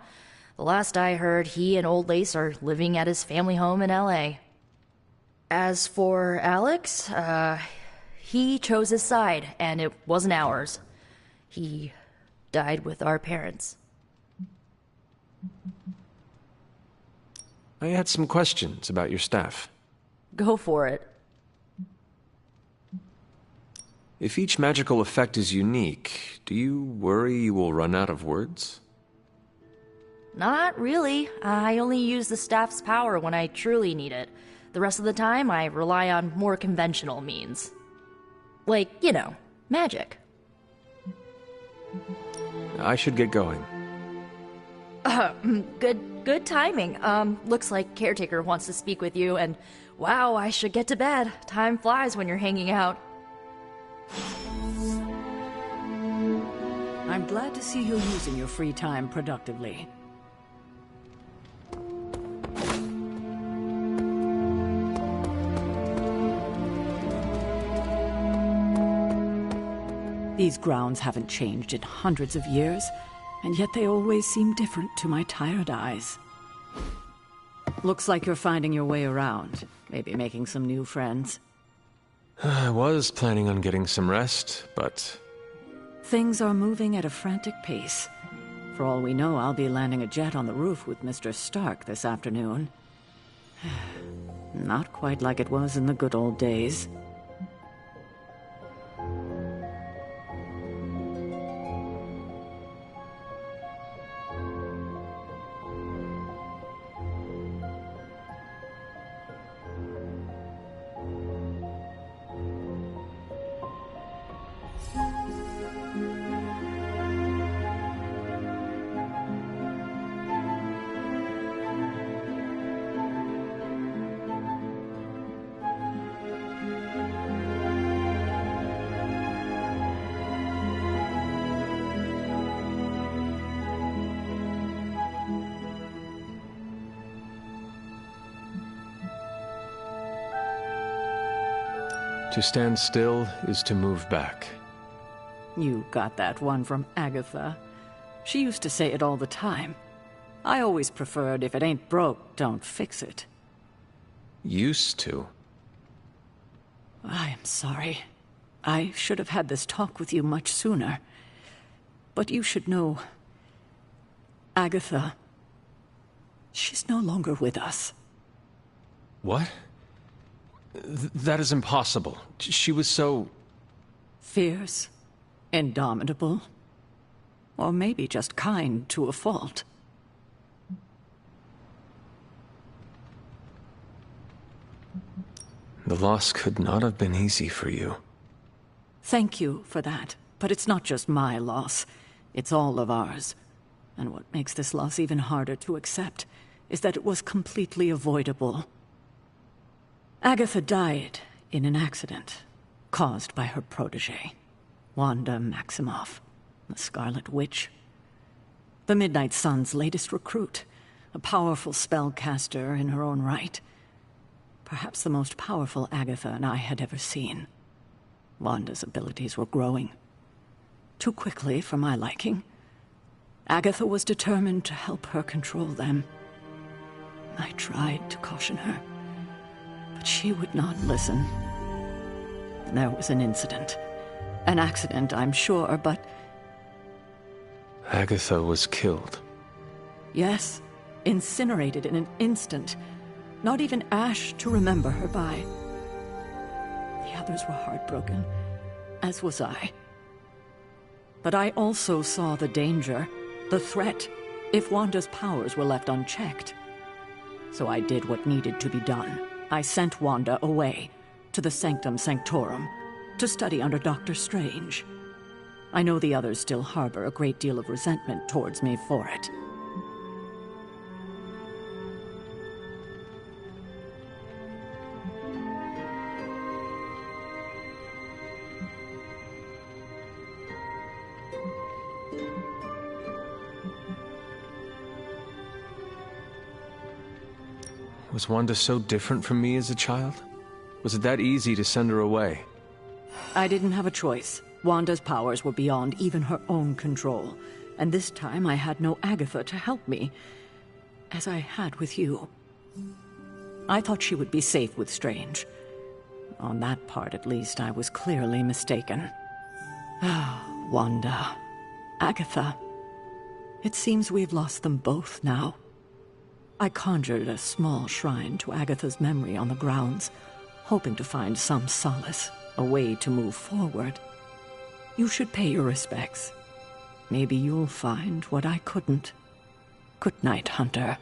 The last I heard, he and Old Lace are living at his family home in LA. As for Alex, he chose his side, and it wasn't ours. He died with our parents. I had some questions about your staff. Go for it. If each magical effect is unique, do you worry you will run out of words? Not really. I only use the staff's power when I truly need it. The rest of the time, I rely on more conventional means. Like, you know, magic. I should get going. Good timing. Looks like Caretaker wants to speak with you, and wow, I should get to bed. Time flies when you're hanging out. I'm glad to see you using your free time productively. These grounds haven't changed in hundreds of years, and yet they always seem different to my tired eyes. Looks like you're finding your way around, maybe making some new friends. I was planning on getting some rest, but... Things are moving at a frantic pace. For all we know, I'll be landing a jet on the roof with Mr. Stark this afternoon. Not quite like it was in the good old days. To stand still is to move back. You got that one from Agatha. She used to say it all the time. I always preferred if it ain't broke, don't fix it. Used to? I am sorry. I should have had this talk with you much sooner. But you should know... Agatha... she's no longer with us. What? That is impossible. She was so... Fierce, indomitable, or maybe just kind to a fault. The loss could not have been easy for you. Thank you for that, but it's not just my loss. It's all of ours. And what makes this loss even harder to accept is that it was completely avoidable. Agatha died in an accident caused by her protege, Wanda Maximoff, the Scarlet Witch. The Midnight Sun's latest recruit, a powerful spellcaster in her own right. Perhaps the most powerful Agatha and I had ever seen. Wanda's abilities were growing. Too quickly for my liking. Agatha was determined to help her control them. I tried to caution her, but she would not listen. There was an incident. An accident, I'm sure, but... Agatha was killed. Yes, incinerated in an instant. Not even ash to remember her by. The others were heartbroken, as was I. But I also saw the danger, the threat, if Wanda's powers were left unchecked. So I did what needed to be done. I sent Wanda away, to the Sanctum Sanctorum, to study under Doctor Strange. I know the others still harbor a great deal of resentment towards me for it. Was Wanda so different from me as a child? Was it that easy to send her away? I didn't have a choice. Wanda's powers were beyond even her own control. And this time I had no Agatha to help me, as I had with you. I thought she would be safe with Strange. On that part, at least, I was clearly mistaken. Ah, Wanda. Agatha. It seems we've lost them both now. I conjured a small shrine to Agatha's memory on the grounds, hoping to find some solace, a way to move forward. You should pay your respects. Maybe you'll find what I couldn't. Good night, Hunter.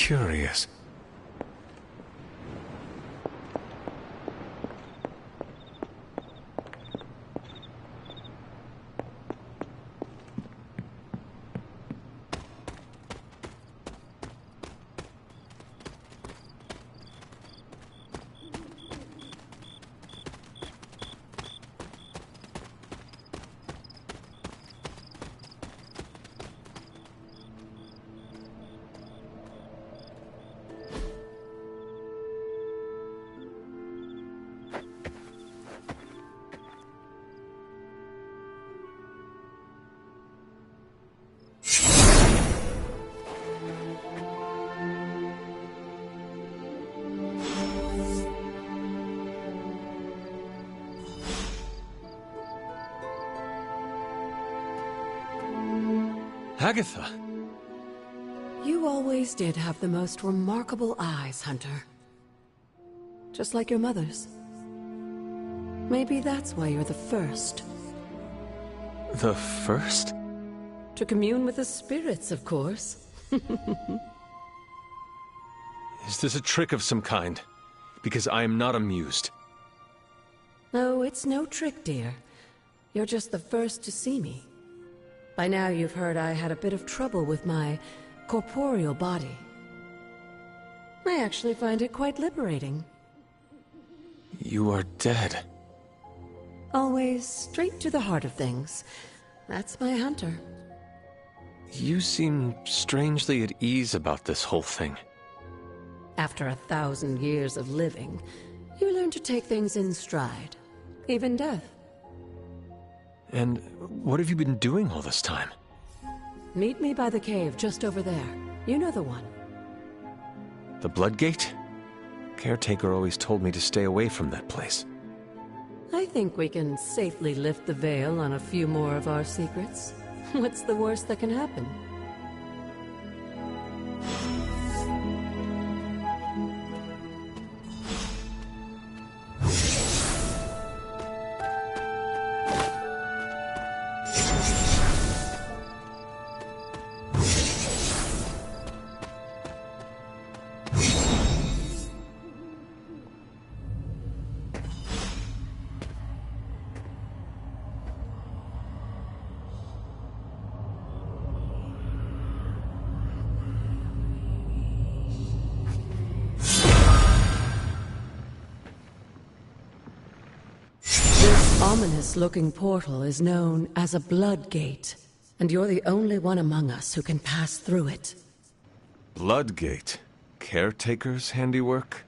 curious. Agatha! You always did have the most remarkable eyes, Hunter. Just like your mother's. Maybe that's why you're the first. The first? To commune with the spirits, of course. Is this a trick of some kind? Because I am not amused. No, it's no trick, dear. You're just the first to see me. By now you've heard I had a bit of trouble with my corporeal body. I actually find it quite liberating. You are dead. Always straight to the heart of things. That's my Hunter. You seem strangely at ease about this whole thing. After 1,000 years of living, you learn to take things in stride. Even death. And what have you been doing all this time? Meet me by the cave just over there. You know the one. The Bloodgate? Caretaker always told me to stay away from that place. I think we can safely lift the veil on a few more of our secrets. What's the worst that can happen? Ominous-looking portal is known as a Bloodgate, and you're the only one among us who can pass through it. Bloodgate? Caretaker's handiwork?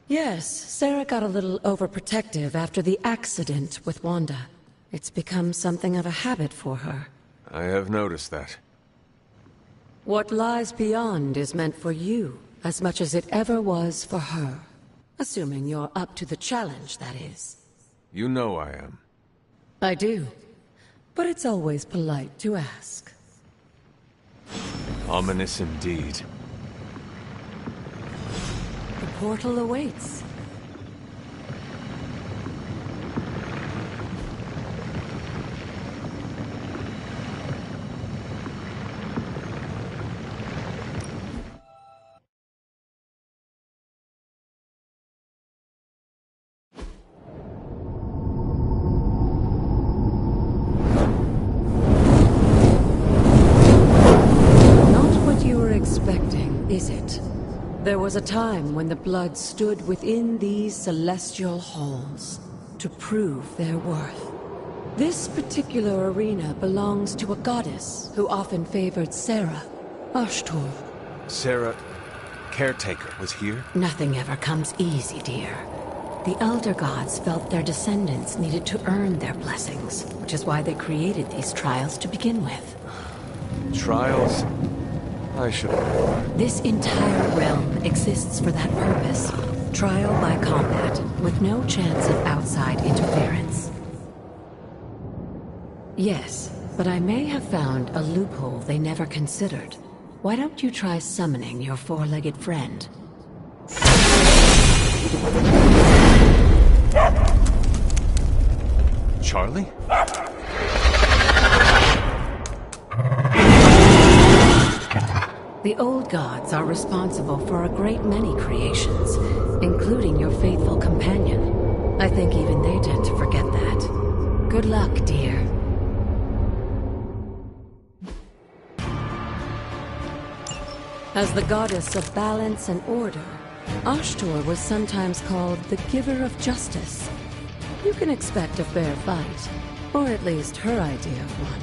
Yes, Sarah got a little overprotective after the accident with Wanda. It's become something of a habit for her. I have noticed that. What lies beyond is meant for you, as much as it ever was for her. Assuming you're up to the challenge, that is. You know I am. I do. But it's always polite to ask. Ominous indeed. The portal awaits. Is it? There was a time when the blood stood within these celestial halls to prove their worth. This particular arena belongs to a goddess who often favored Sarah, Ashtor. Sarah, Caretaker, was here? Nothing ever comes easy, dear. The Elder Gods felt their descendants needed to earn their blessings, which is why they created these trials to begin with. Trials? I should have. This entire realm exists for that purpose. Trial by combat, with no chance of outside interference. Yes, but I may have found a loophole they never considered. Why don't you try summoning your four-legged friend? Charlie? The old gods are responsible for a great many creations, including your faithful companion. I think even they tend to forget that. Good luck, dear. As the goddess of balance and order, Ashtor was sometimes called the giver of justice. You can expect a fair fight, or at least her idea of one.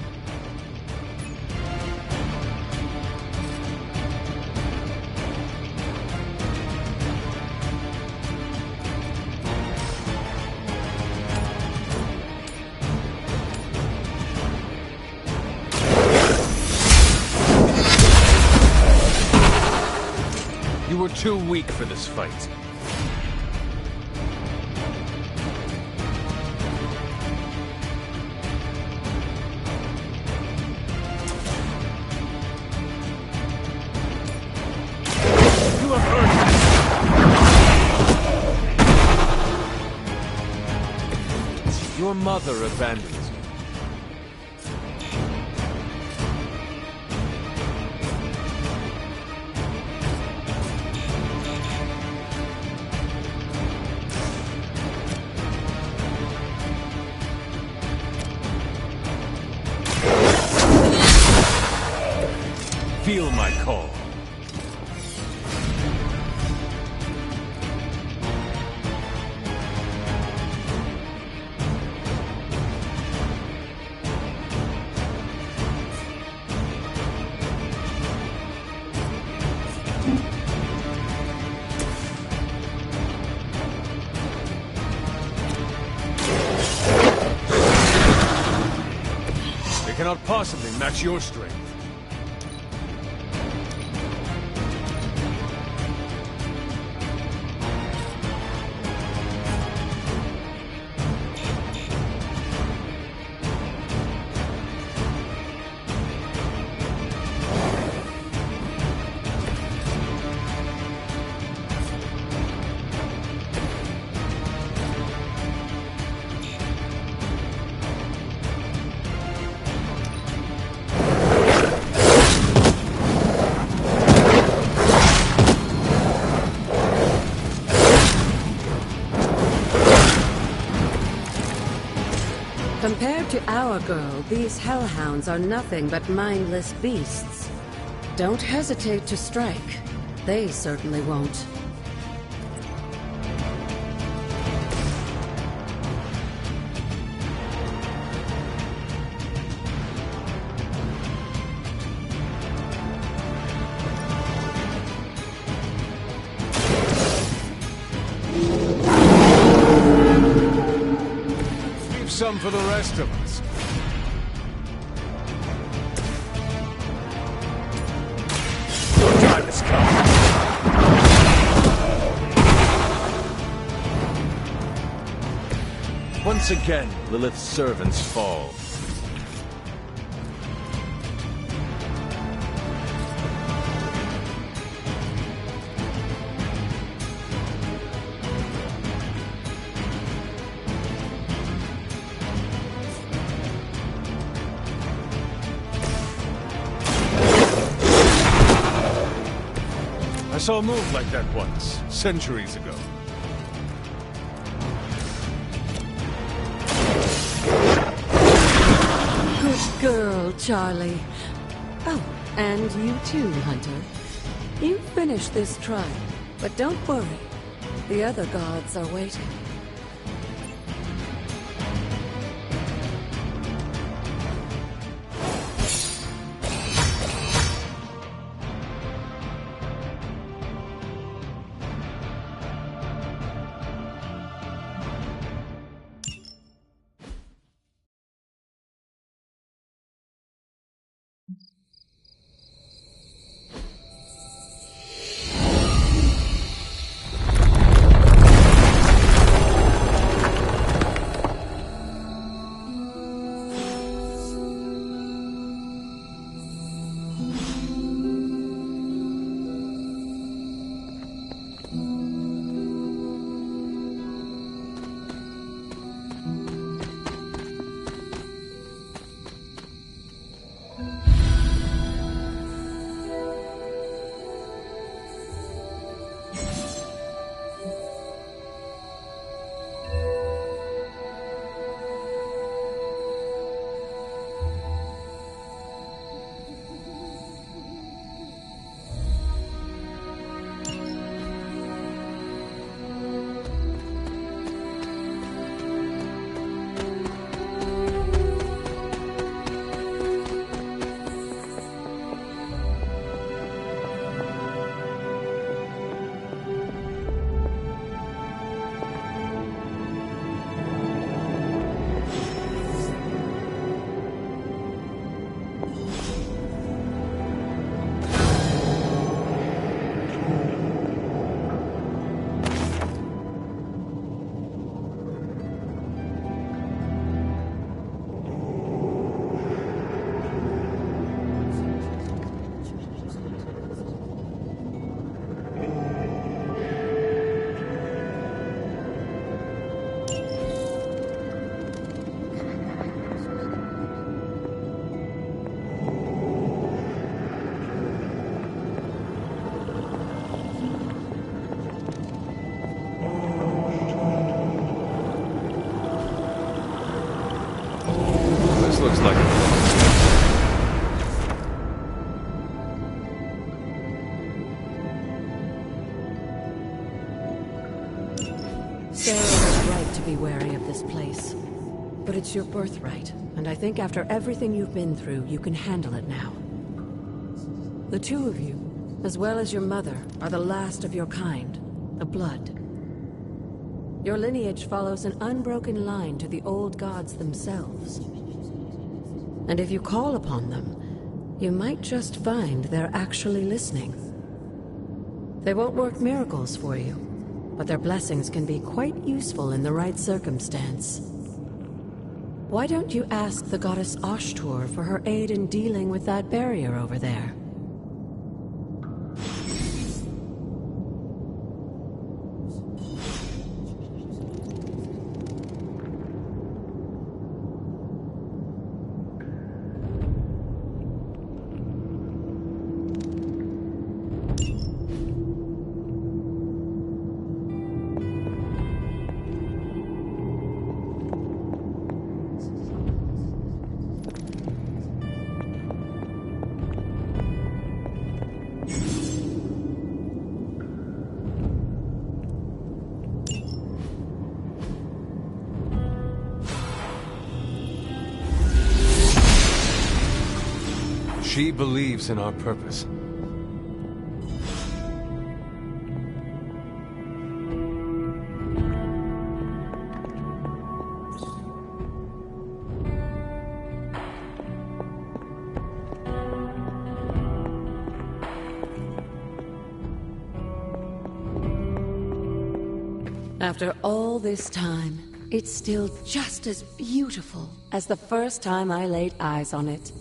You were too weak for this fight. You have earned it. Your mother abandons you. Feel my call. They cannot possibly match your strength. Compared to our girl, these hellhounds are nothing but mindless beasts. Don't hesitate to strike. They certainly won't. Some for the rest of us. Your time has come. Once again, Lilith's servants fall. I saw a move like that once, centuries ago. Good girl, Charlie. Oh, and you too, Hunter. You finished this trial, but don't worry. The other gods are waiting. looks like a Sarah was right to be wary of this place. But it's your birthright, and I think after everything you've been through, you can handle it now. The two of you, as well as your mother, are the last of your kind, the Blood. Your lineage follows an unbroken line to the old gods themselves. And if you call upon them, you might just find they're actually listening. They won't work miracles for you, but their blessings can be quite useful in the right circumstance. Why don't you ask the goddess Ashtur for her aid in dealing with that barrier over there? She believes in our purpose. After all this time, it's still just as beautiful as the first time I laid eyes on it.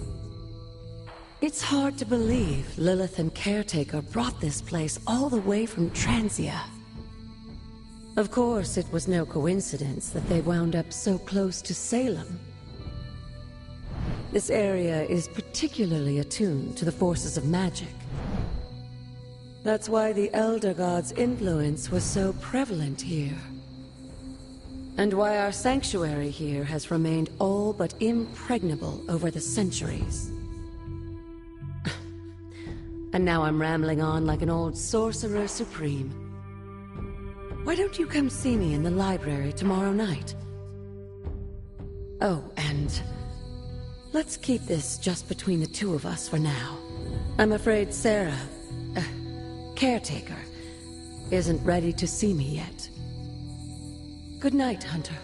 It's hard to believe Lilith and Caretaker brought this place all the way from Transia. Of course, it was no coincidence that they wound up so close to Salem. This area is particularly attuned to the forces of magic. That's why the Elder God's influence was so prevalent here. And why our sanctuary here has remained all but impregnable over the centuries. And now I'm rambling on like an old sorcerer supreme. Why don't you come see me in the library tomorrow night? Oh, and let's keep this just between the two of us for now. I'm afraid Sarah, Caretaker, isn't ready to see me yet. Good night, Hunter.